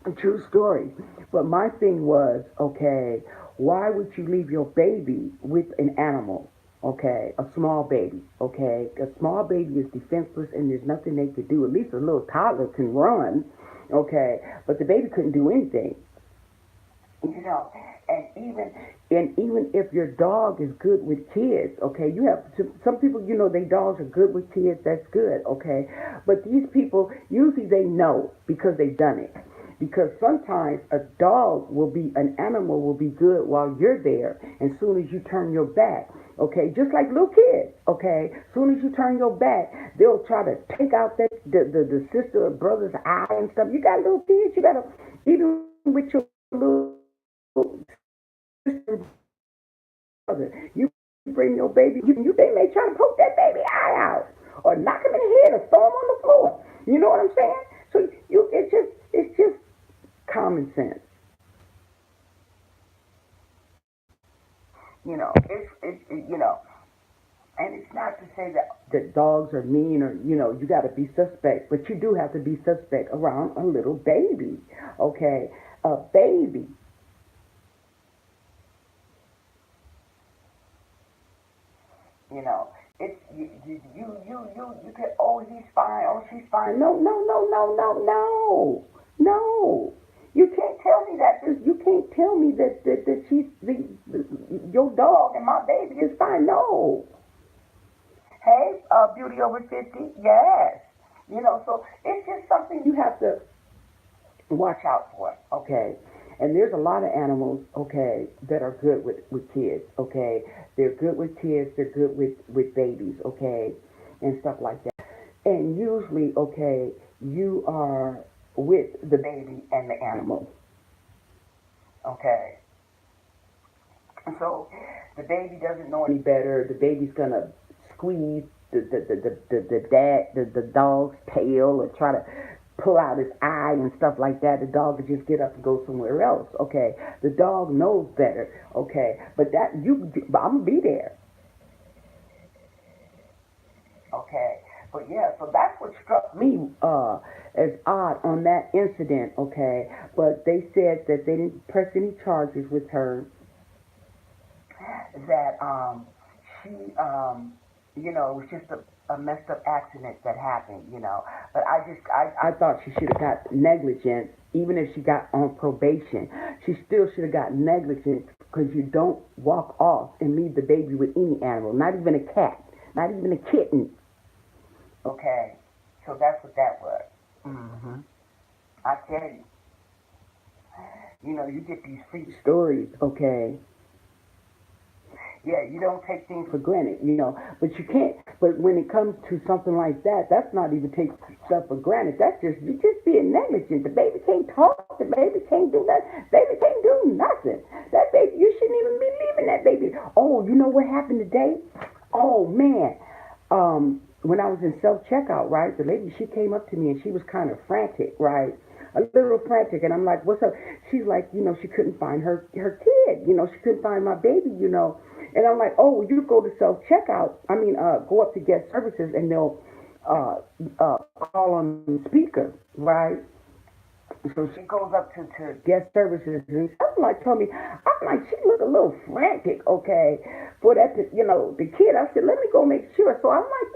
a true story. But my thing was, okay, why would you leave your baby with an animal? Okay, a small baby. Okay, a small baby is defenseless and there's nothing they could do. At least a little toddler can run. Okay, but the baby couldn't do anything. You know, and even if your dog is good with kids, okay, you have some people, they dogs are good with kids. That's good, okay, but these people usually they know because they've done it. Because sometimes a dog will be an animal will be good while you're there, and soon as you turn your back, okay, just like little kids, okay, soon as you turn your back, they'll try to take out the sister or brother's eye and stuff. You got little kids, you gotta even with your little sister brother, you bring your baby, they may try to poke that baby eye out, or knock him in the head, or throw him on the floor. You know what I'm saying? So it's just common sense. And it's not to say that dogs are mean or you got to be suspect, but you do have to be suspect around a little baby. Okay, a baby. You know, it's you can, oh, he's fine, oh, she's fine. No, no, no, no, no, no, no. You can't tell me that. You can't tell me that she's your dog and my baby is fine. No. Hey, beauty over 50. Yes. So it's just something you have to watch out for. Okay. And there's a lot of animals, okay, that are good with kids, okay. They're good with kids, they're good with babies, okay, and stuff like that. And usually, okay, you are with the baby and the animal, okay. So the baby doesn't know any better. The baby's gonna squeeze the dog's tail or try to pull out his eye and stuff like that. The dog would just get up and go somewhere else. Okay, the dog knows better. Okay, but I'm gonna be there. Okay, but yeah, so that's what struck me as odd on that incident. Okay, but they said that they didn't press any charges with her. That it was just a messed up accident that happened. But I thought she should have got negligent, even if she got on probation. She still should have got negligent because you don't walk off and leave the baby with any animal, not even a cat, not even a kitten. Okay, so that's what that was. Mm-hmm. I tell you, you get these free stories, okay. Yeah, you don't take things for granted. But you can't. But when it comes to something like that, that's not even taking stuff for granted. That's you just being negligent. The baby can't talk. The baby can't do that. Baby can't do nothing. That baby, you shouldn't even be leaving that baby. Oh, you know what happened today? Oh man, when I was in self checkout, right? The lady, she came up to me and she was kind of frantic, right? A little frantic, and I'm like, "What's up?" She's like, she couldn't find her kid. She couldn't find my baby. And I'm like, oh, you go to self checkout. I mean, go up to guest services, and they'll call on the speaker, right? So she goes up to guest services, and something like told me, I'm like, she looked a little frantic, okay, for that, the kid. I said, let me go make sure. So I'm like,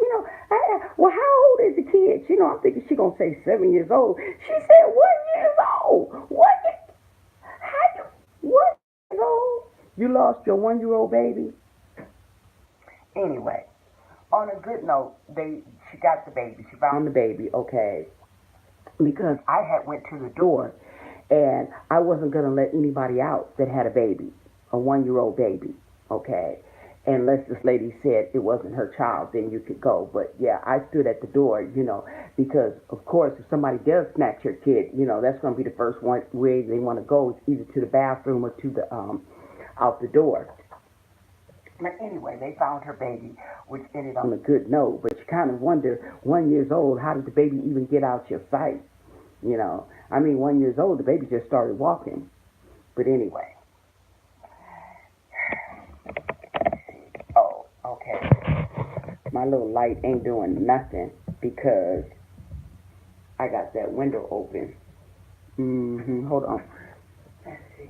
well, how old is the kid? I'm thinking she gonna say 7 years old. She said 1 year old. What? How you? What years old? You lost your 1 year old baby? Anyway, on a good note, she got the baby. She found the baby, okay. Because I had went to the door and I wasn't gonna let anybody out that had a baby, a 1 year old baby, okay. unless this lady said it wasn't her child, then you could go. But yeah, I stood at the door, because of course, if somebody does snatch your kid, that's going to be the first one way they want to go is either to the bathroom or to the out the door. But anyway, they found her baby, which ended on a good note. But you kind of wonder, 1 year old, how did the baby even get out your sight? 1 year old, the baby just started walking. But anyway. Oh, okay. My little light ain't doing nothing because I got that window open. Hold on. Let's see.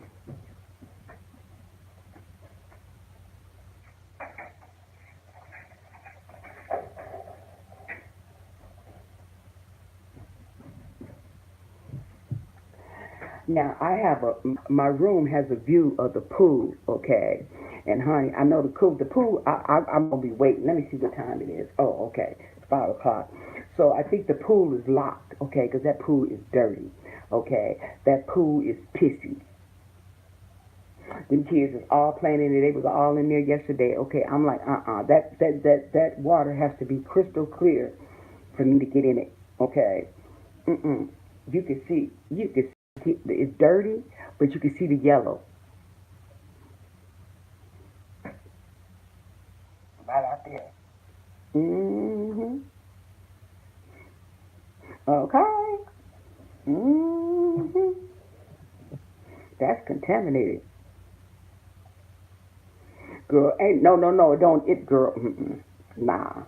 Now my room has a view of the pool, okay? And honey, I know the pool, I'm gonna be waiting. Let me see what time it is. Oh, okay, it's 5 o'clock. So I think the pool is locked, okay? Because that pool is dirty, okay? That pool is pissy. Them kids is all playing in it. They was all in there yesterday. Okay, I'm like, that water has to be crystal clear for me to get in it. Okay, You can see, it's dirty, but you can see the yellow. Right out there. Okay. That's contaminated. Girl, ain't no, don't it, girl. Nah.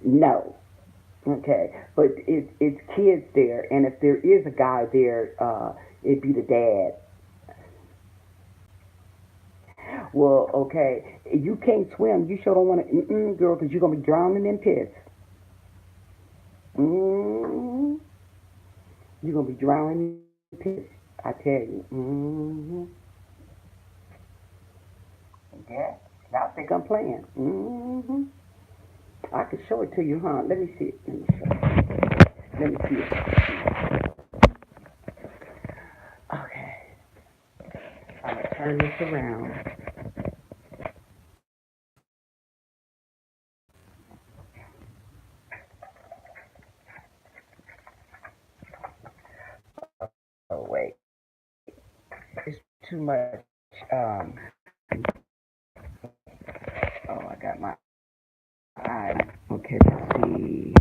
No. Okay, but it's kids there, and if there is a guy there, it'd be the dad. Well, okay, you can't swim. You sure don't want to, girl, because you're gonna be drowning in piss. You're gonna be drowning in piss. I tell you. Yeah, I think I'm playing. I can show it to you, huh? Let me see it. Let me see it. Okay. I'm going to turn this around. Oh, wait. It's too much. Oh, I got my eye. Okay, let's see.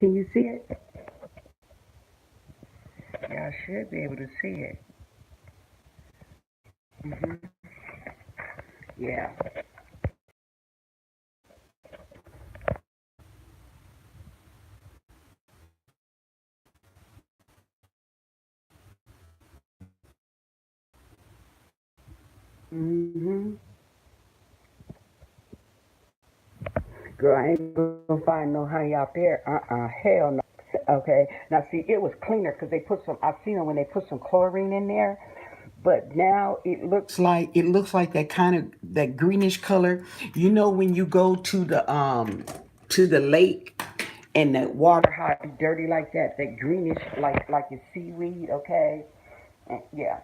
Can you see it? Yeah, I should be able to see it. Yeah. Girl, I ain't gonna find no honey out there. Hell no. Okay. Now see, it was cleaner because they put some. I've seen them when they put some chlorine in there. But now it looks like that kind of that greenish color. When you go to the lake and the water how it be dirty like that greenish like it's seaweed. Okay. Yeah.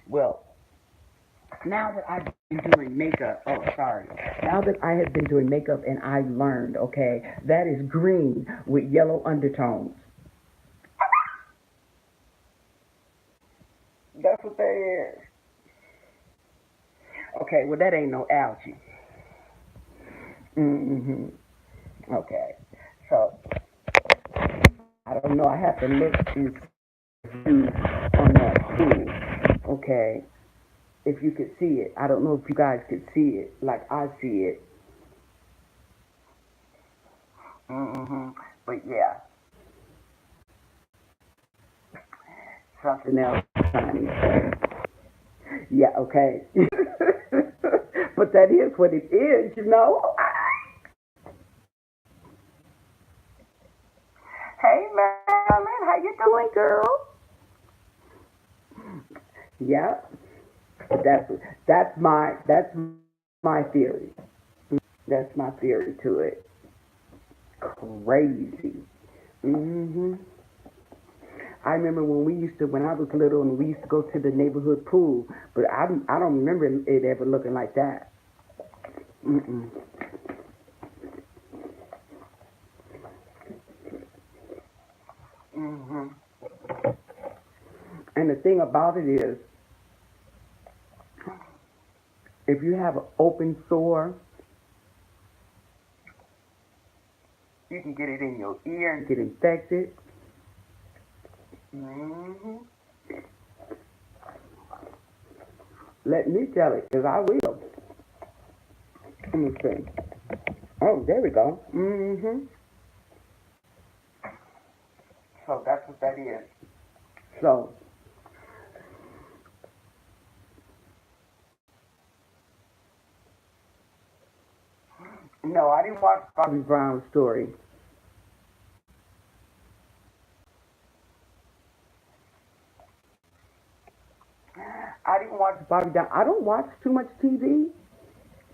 Well, now that I've been doing makeup, oh, sorry. Now that I have been doing makeup and I learned, okay, that is green with yellow undertones. That's what that is. Okay, well, that ain't no algae. Okay, so I don't know. I have to look and see on that pool. Okay, if you could see it. I don't know if you guys could see it like I see it. But yeah, something else, honey. Yeah, okay. But that is what it is. Hey, Marilyn, how you doing, girl? Yeah, that's that's my theory. That's my theory to it. crazy. I remember when I was little and we used to go to the neighborhood pool, but I don't remember it ever looking like that. Mm-mm. hmm And the thing about it is, if you have an open sore, you can get it in your ear and get infected. hmm Let me tell it, because I will. Let me see. Oh, there we go. So that's what that is. So, no, I didn't watch Bobby Brown's story. I didn't watch Bobby Brown. I don't watch too much TV,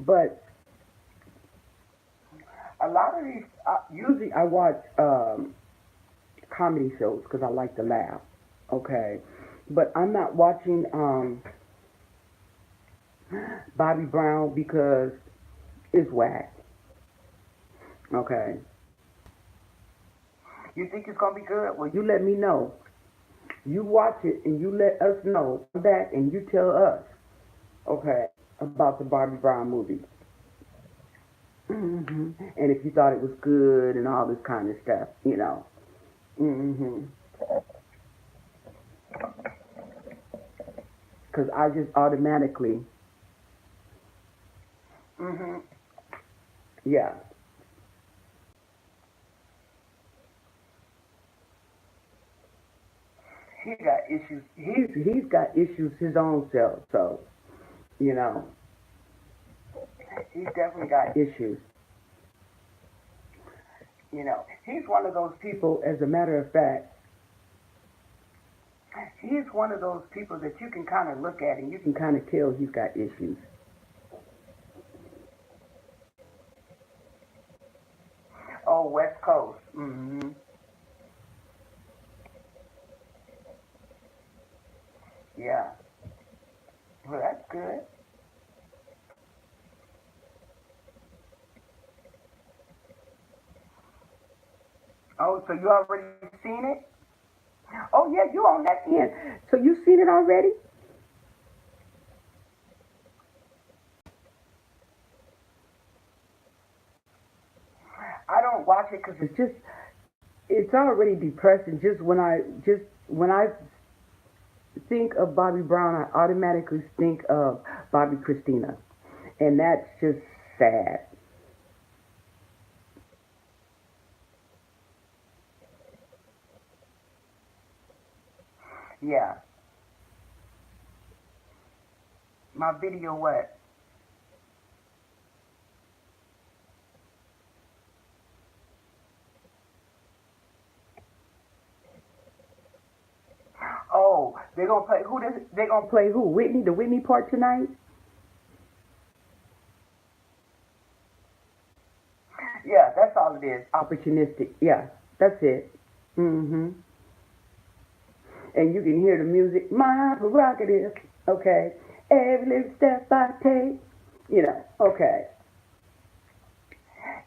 but a lot of these, usually I watch comedy shows because I like to laugh. Okay. But I'm not watching Bobby Brown because it's whack. Okay. You think it's going to be good? Well, you let me know. You watch it and you let us know. Come back and you tell us, okay, about the Bobby Brown movie. And if you thought it was good and all this kind of stuff, you know. Because I just automatically, yeah. He got issues. He's got issues his own self. So, you know, he's definitely got issues. You know, he's one of those people. As a matter of fact, he's one of those people that you can kind of look at and you can kind of tell he's got issues. Oh, West Coast. Yeah. Well, that's good. Oh, so you already seen it? Oh, yeah, you on that end. So you seen it already? I don't watch it because it's already depressing. Just when I think of Bobby Brown, I automatically think of Bobby Christina, and that's just sad. Yeah. My video what? Oh, they gonna play who? They gonna play who? Whitney, the Whitney part tonight? Yeah, that's all it is. Opportunistic. Yeah, that's it. And you can hear the music. My prerogative. Okay. Every little step I take. You know. Okay.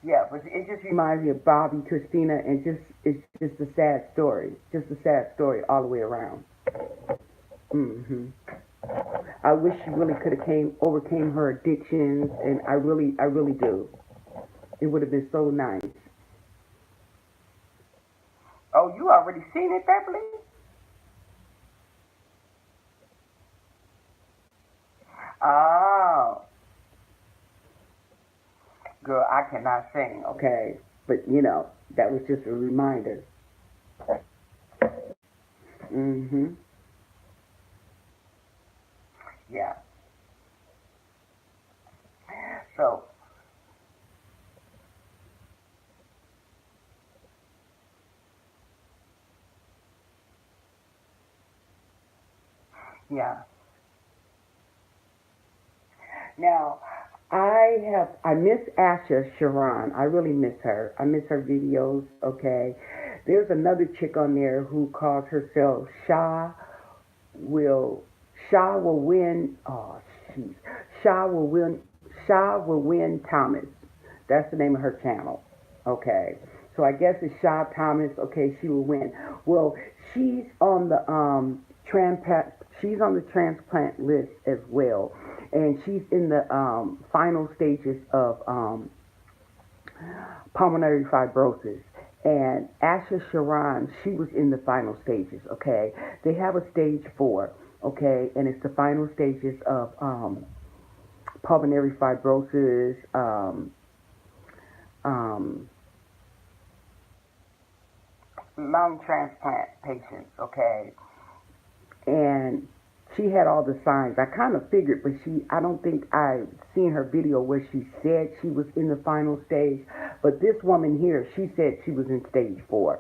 Yeah, but it just reminds me of Bobby, Christina, and it's just a sad story. Just a sad story all the way around. hmm I wish she really could have overcame her addictions, and I really do. It would have been so nice. Oh, you already seen it, Beverly? Oh, girl, I cannot sing. Okay, but you know that was just a reminder. hmm Yeah. So, yeah. Now, I miss Asha Sharon. I really miss her. I miss her videos. Okay. There's another chick on there who calls herself will, Shah will win. Oh, jeez. Shah will win. Shah will win Thomas. That's the name of her channel. Okay. So I guess it's Shah Thomas. Okay, she will win. Well, she's on the transplant. She's on the transplant list as well, and she's in the final stages of pulmonary fibrosis. And Asha Sharon, she was in the final stages. Okay, they have a stage 4. Okay, and it's the final stages of pulmonary fibrosis. Um, Lung transplant patients, okay? And she had all the signs. I kind of figured, but I don't think I seen her video where she said she was in the final stage. But this woman here, she said she was in stage 4,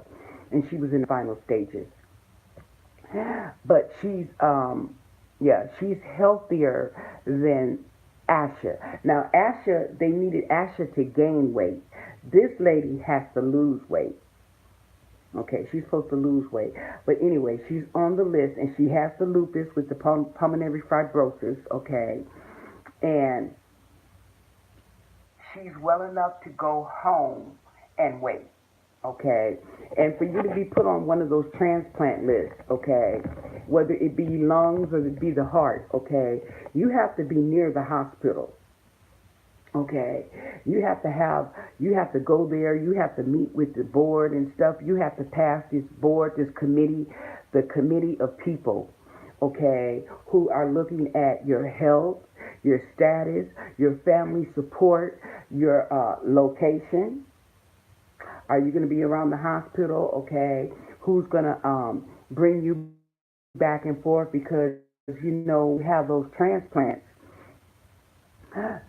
and she was in the final stages. But she's healthier than Asha. Now, Asha, they needed Asha to gain weight. This lady has to lose weight. Okay, she's supposed to lose weight. But anyway, she's on the list, and she has the lupus with the pulmonary fibrosis, okay? And she's well enough to go home and wait, okay? And for you to be put on one of those transplant lists, okay, whether it be lungs or it be the heart, okay, you have to be near the hospital. Okay, you have to go there, you have to meet with the board and stuff, you have to pass this board, this committee, the committee of people, okay, who are looking at your health, your status, your family support, your location. Are you going to be around the hospital, okay? Who's going to bring you back and forth, because, we have those transplants.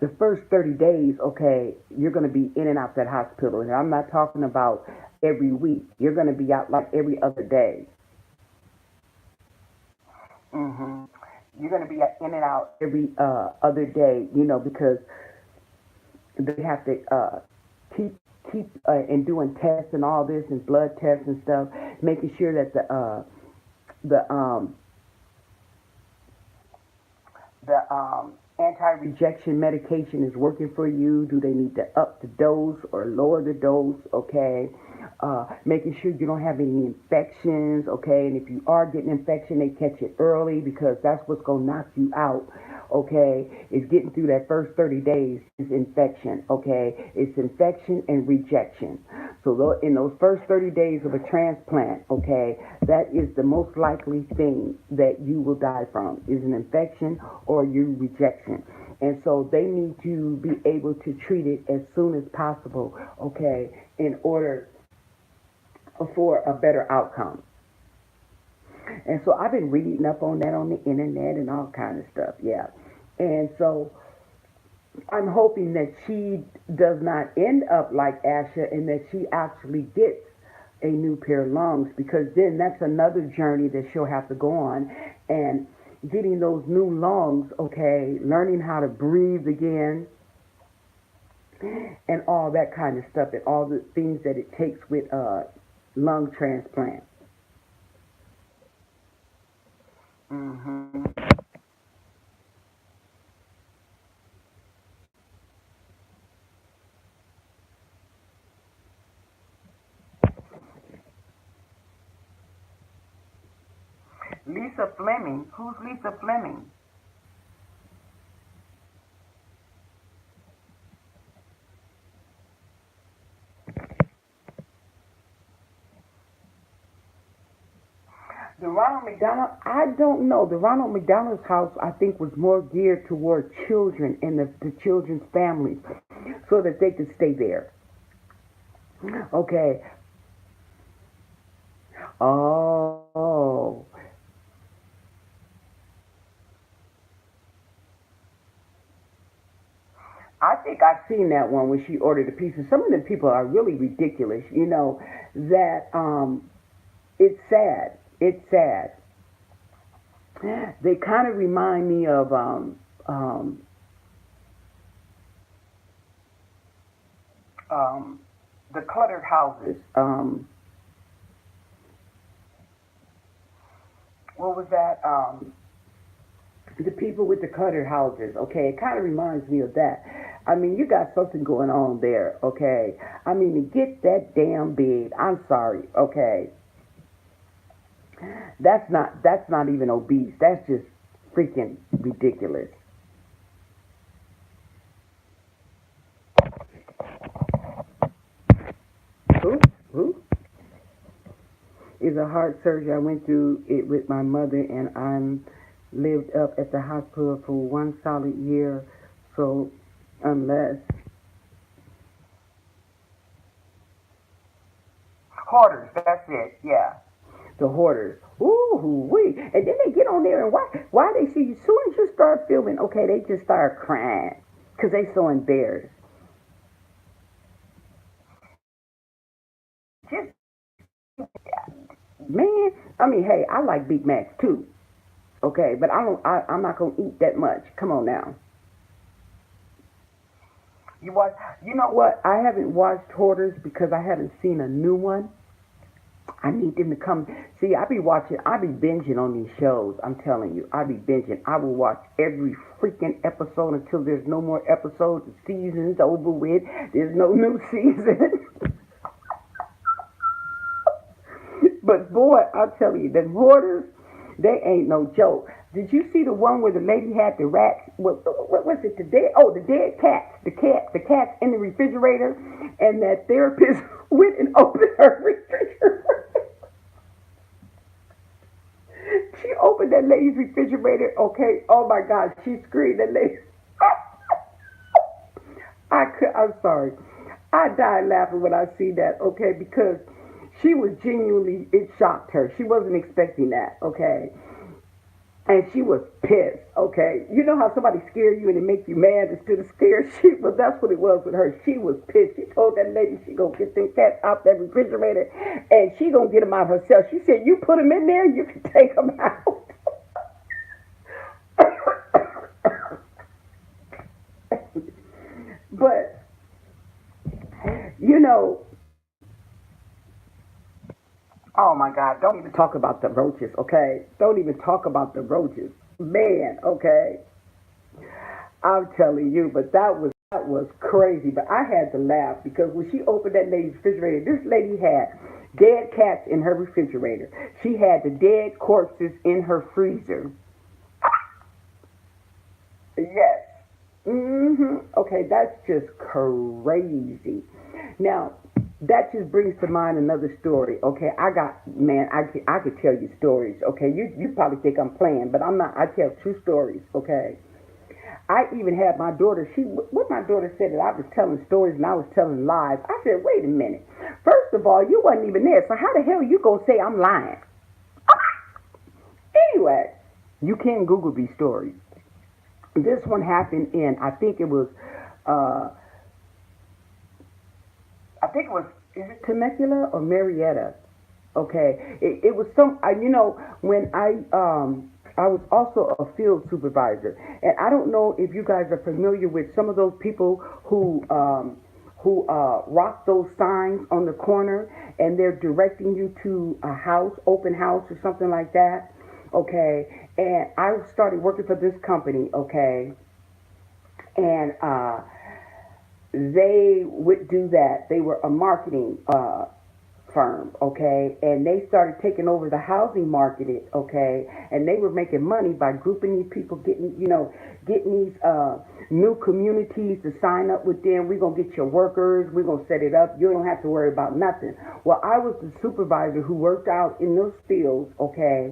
The first 30 days, okay, you're going to be in and out that hospital. And I'm not talking about every week. You're going to be out like every other day. You're going to be in and out every other day, because they have to keep and doing tests and all this and blood tests and stuff, making sure that the anti-rejection medication is working for you. Do they need to up the dose or lower the dose? Okay. Making sure you don't have any infections. Okay. And if you are getting infection, they catch it early, because that's what's going to knock you out. Okay. It's getting through that first 30 days is infection. Okay. It's infection and rejection. So in those first 30 days of a transplant, okay, that is the most likely thing that you will die from, is an infection or your rejection. And so they need to be able to treat it as soon as possible, okay, in order for a better outcome. And so I've been reading up on that on the internet and all kind of stuff, yeah. And so I'm hoping that she does not end up like Asha, and that she actually gets a new pair of lungs, because then that's another journey that she'll have to go on, and getting those new lungs, okay, learning how to breathe again, and all that kind of stuff, and all the things that it takes with lung transplant. Lisa Fleming? Who's Lisa Fleming? The Ronald McDonald, I don't know. The Ronald McDonald's house, I think, was more geared toward children and the children's families, so that they could stay there. Okay. Oh. I think I've seen that one when she ordered a pizza. Some of the people are really ridiculous, that it's sad. It's sad. They kind of remind me of the cluttered houses. What was that? The people with the cluttered houses. Okay, it kind of reminds me of that. I mean, you got something going on there. Okay, I mean, to get that damn big. I'm sorry. Okay, that's not even obese. That's just freaking ridiculous. Who? Who? Is a heart surgery. I went through it with my mother, and I'm lived up at the hospital for 1 solid year. So unless hoarders, that's it. Yeah, the hoarders. Ooh wee. And then they get on there, and why they see you? As soon as you start filming, okay, they just start crying because they so embarrassed. Just man, I mean, hey, I like Big Macs too. Okay, but I don't. I'm not gonna eat that much. Come on now. You watch? You know what? I haven't watched Hoarders because I haven't seen a new one. I need them to come. See, I be watching. I be binging on these shows. I'm telling you, I be binging. I will watch every freaking episode until there's no more episodes. The season's over with. There's no new season. But boy, I'll tell you, the Hoarders, they ain't no joke. Did you see the one where the lady had the rats? What was it? The dead? Oh, the dead cats. The cats in the refrigerator, and that therapist went and opened her refrigerator. She opened that lady's refrigerator. Okay. Oh my God, she screamed. That lady. I'm sorry. I died laughing when I see that. Okay, because she was genuinely. It shocked her. She wasn't expecting that. Okay. And she was pissed, okay? You know how somebody scare you and it make you mad instead of scared? That's what it was with her. She was pissed. She told that lady she gonna get them cats out that refrigerator and she gonna get them out herself. She said, you put them in there, you can take them out. But, you know, oh my God, don't even talk about the roaches, okay? Don't even talk about the roaches. Man, okay? I'm telling you, but that was crazy. But I had to laugh because when she opened that lady's refrigerator, this lady had dead cats in her refrigerator. She had the dead corpses in her freezer. Yes. Okay, that's just crazy. Now, that just brings to mind another story. Okay, I could tell you stories. Okay, you probably think I'm playing, but I'm not. I tell true stories. Okay, I even had my daughter. What my daughter said that I was telling stories and I was telling lies. I said, wait a minute. First of all, you wasn't even there, so how the hell you gonna say I'm lying? Anyway, you can Google these stories. This one happened in uh, I think it was, is it Temecula or Marietta? Okay, it was when I was also a field supervisor, and I don't know if you guys are familiar with some of those people who rock those signs on the corner, and they're directing you to a house, open house or something like that. Okay, and I started working for this company. Okay, and they would do that. They were a marketing firm, okay, and they started taking over the housing market, okay, and they were making money by grouping these people, getting these new communities to sign up with them. We're gonna get your workers. We're gonna set it up. You don't have to worry about nothing. Well, I was the supervisor who worked out in those fields, okay,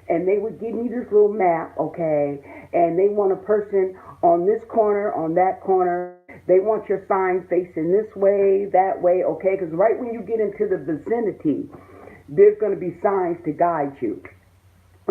and they would give me this little map, okay, and they want a person on this corner, on that corner. They want your sign facing this way, that way, okay? Because right when you get into the vicinity, there's going to be signs to guide you.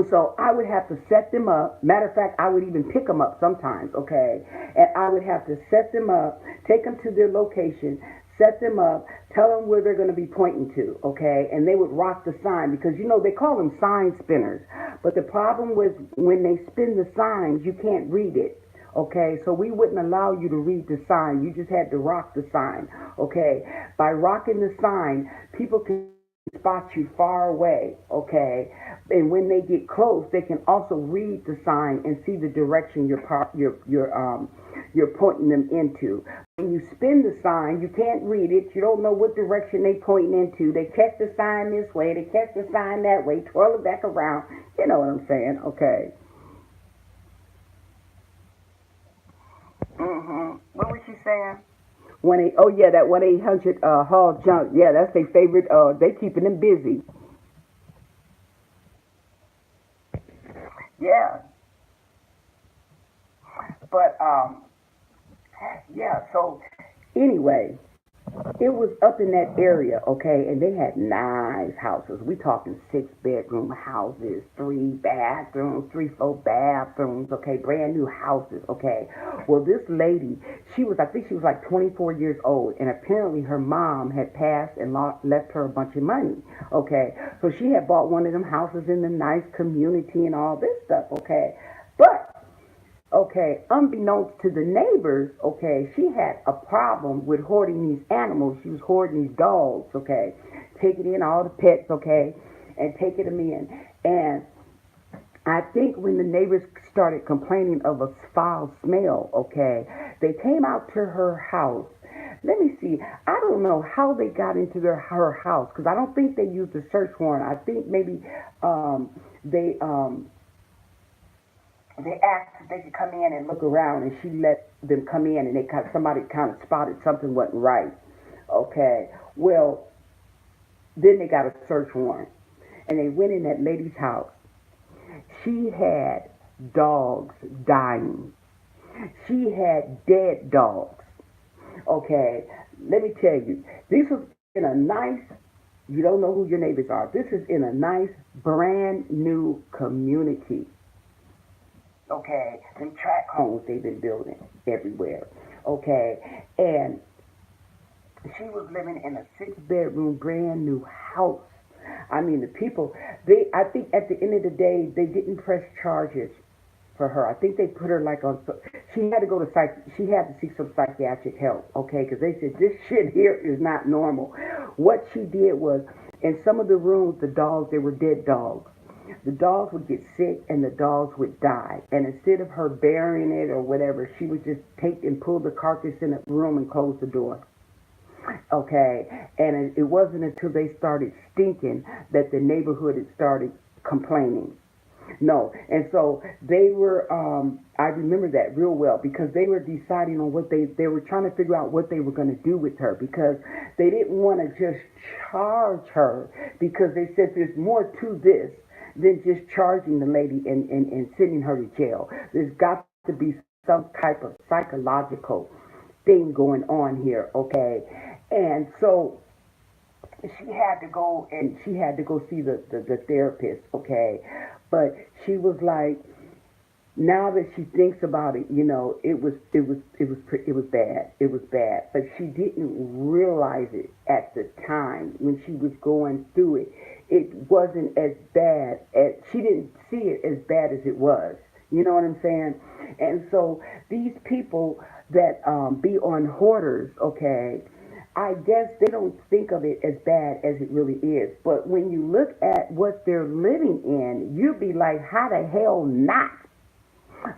So I would have to set them up. Matter of fact, I would even pick them up sometimes, okay? And I would have to set them up, take them to their location, set them up, tell them where they're going to be pointing to, okay? And they would rock the sign because, they call them sign spinners. But the problem was when they spin the signs, you can't read it. Okay, so we wouldn't allow you to read the sign. You just had to rock the sign. Okay, by rocking the sign, people can spot you far away. Okay, and when they get close, they can also read the sign and see the direction you're pointing them into. When you spin the sign, you can't read it. You don't know what direction they pointing into. They catch the sign this way, they catch the sign that way, twirl it back around. You know what I'm saying? Okay. What was she saying? Oh yeah, that 1-800 Hall Junk. Yeah, that's their favorite. They keeping them busy. Yeah, but yeah. So anyway, it was up in that area, okay, and they had nice houses. We talking 6-bedroom houses, 3 bathrooms, 3, 4 bathrooms, okay, brand new houses, okay. Well, this lady, I think she was like 24 years old, and apparently her mom had passed and left her a bunch of money, okay. So she had bought one of them houses in the nice community and all this stuff, okay. But okay, unbeknownst to the neighbors, okay, she had a problem with hoarding these animals. She was hoarding these dogs, okay, taking in all the pets, okay, and taking them in. And I think when the neighbors started complaining of a foul smell, okay, they came out to her house. Let me see. I don't know how they got into her house because I don't think they used a search warrant. I think maybe they they asked if they could come in and look around, and she let them come in, and somebody kind of spotted something wasn't right. Okay, well, then they got a search warrant, and they went in that lady's house. She had dogs dying. She had dead dogs. Okay, let me tell you, this was in a nice, you don't know who your neighbors are. This is in a nice, brand new community. Okay, them tract homes they've been building everywhere. Okay, and she was living in a 6-bedroom brand new house. I mean, the people, I think at the end of the day, they didn't press charges for her. I think they put her like on, she had to go to she had to seek some psychiatric help, okay, because they said this shit here is not normal. What she did was, in some of the rooms, the dogs, they were dead dogs. The dogs would get sick and the dogs would die. And instead of her burying it or whatever, she would just take and pull the carcass in the room and close the door. Okay, and it wasn't until they started stinking that the neighborhood had started complaining. No, and so they were, I remember that real well because they were deciding on what they were trying to figure out what they were going to do with her because they didn't want to just charge her because they said there's more to this than just charging the lady and sending her to jail. There's got to be some type of psychological thing going on here, okay? And so she had to go see the therapist, okay? But she was like, now that she thinks about it, you know, it was bad. It was bad. But she didn't realize it at the time when she was going through it. It wasn't as bad as, she didn't see it as bad as it was. You know what I'm saying? And so these people that be on hoarders, okay, I guess they don't think of it as bad as it really is. But when you look at what they're living in, you'd be like, how the hell not?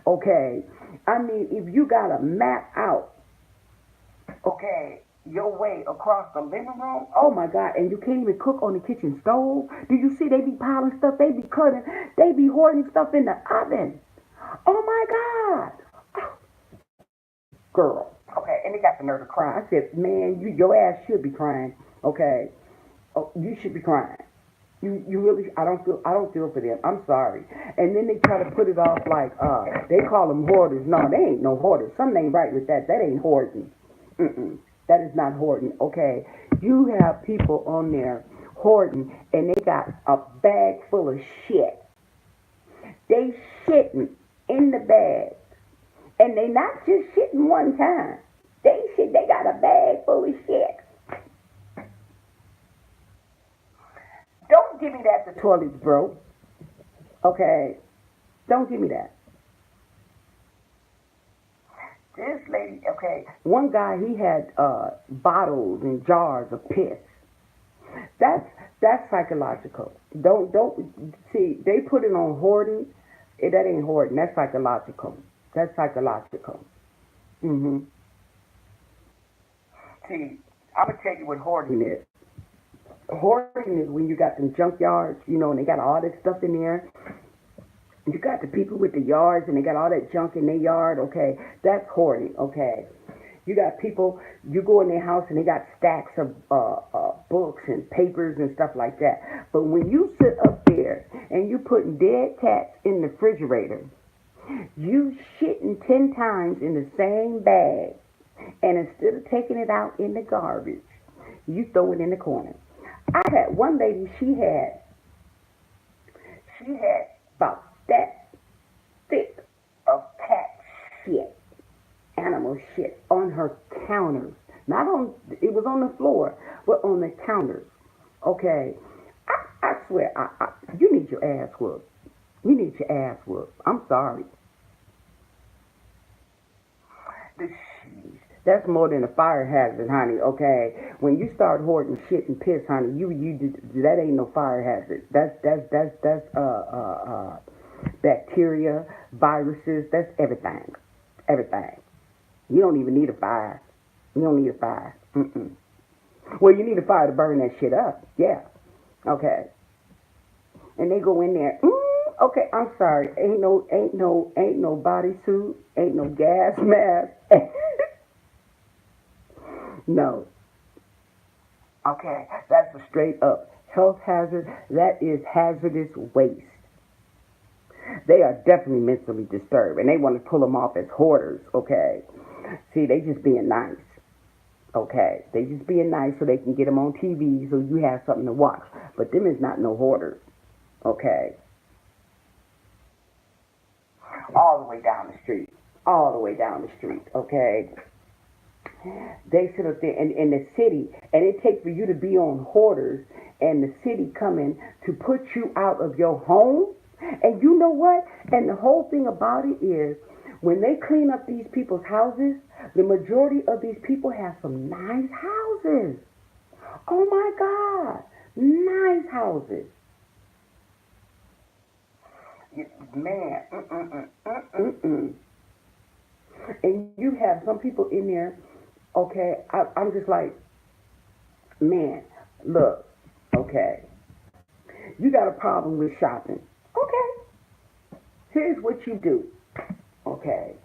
Okay, I mean, if you got to map out, okay, your way across the living room, oh my God, and you can't even cook on the kitchen stove. Do you see they be piling stuff, they be cutting, they be hoarding stuff in the oven. Oh my God. Girl. Okay, and they got the nerve to cry. I said, man, your ass should be crying. Okay, oh, you should be crying. You really, I don't feel for them. I'm sorry. And then they try to put it off like, they call them hoarders. No, they ain't no hoarders. Something ain't right with that. That ain't hoarding. That is not hoarding. Okay, you have people on there hoarding, and they got a bag full of shit. They shitting in the bag, and they not just shitting one time. They got a bag full of shit. Don't give me that the toilet's broke. Okay? Don't give me that. This lady, okay, one guy, he had bottles and jars of piss. That's psychological. Don't see, they put it on hoarding. That ain't hoarding. That's psychological. That's psychological. Mhm. See, I'm gonna tell you what hoarding is. Hoarding is when you got them junkyards, and they got all this stuff in there. You got the people with the yards, and they got all that junk in their yard. Okay, that's hoarding. Okay, you got people. You go in their house, and they got stacks of books and papers and stuff like that. But when you sit up there and you putting dead cats in the refrigerator, you shitting 10 times in the same bag, and instead of taking it out in the garbage, you throw it in the corner. I had one lady. She had about that thick of cat shit, animal shit on her counters. Not on, it was on the floor, but on the counters. Okay, I swear, you need your ass whooped. You need your ass whooped. I'm sorry. That's more than a fire hazard, honey. Okay, when you start hoarding shit and piss, honey, that ain't no fire hazard. That's bacteria, viruses. That's everything, everything. You don't even need a fire. You don't need a fire. Mm-mm. Well, you need a fire to burn that shit up. Yeah. Okay. And they go in there. Okay, I'm sorry. Ain't no bodysuit. Ain't no gas mask. No. Okay, that's a straight up health hazard. That is hazardous waste. They are definitely mentally disturbed, and they want to pull them off as hoarders. Okay. See, they just being nice. Okay, they just being nice so they can get them on TV so you have something to watch. But them is not no hoarders. Okay. All the way down the street. All the way down the street. Okay. They sit up there in the city, and it takes for you to be on hoarders and the city coming to put you out of your home. And you know what? And the whole thing about it is when they clean up these people's houses, the majority of these people have some nice houses. Oh my God. Nice houses. Man. And you have some people in there. Okay, I'm just like, man, look, okay, you got a problem with shopping. Okay, here's what you do. Okay,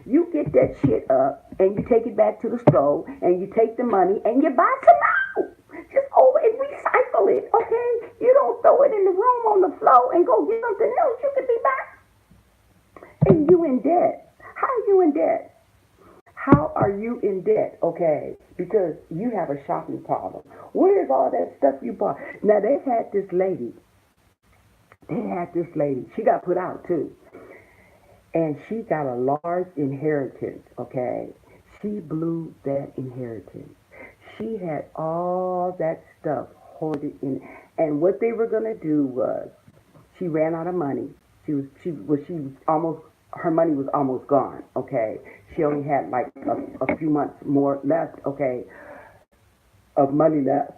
you get that shit up and you take it back to the store and you take the money and you buy some out. Just over and recycle it. Okay, you don't throw it in the room on the floor and go get something else you could be back. And you in debt. How are you in debt? How are you in debt? Okay, because you have a shopping problem. Where is all that stuff you bought? Now, they had this lady. She got put out, too. And she got a large inheritance, okay? She blew that inheritance. She had all that stuff hoarded in. And what they were going to do was, she ran out of money. She was almost, her money was almost gone, okay? She only had like a few months more left, okay, of money left.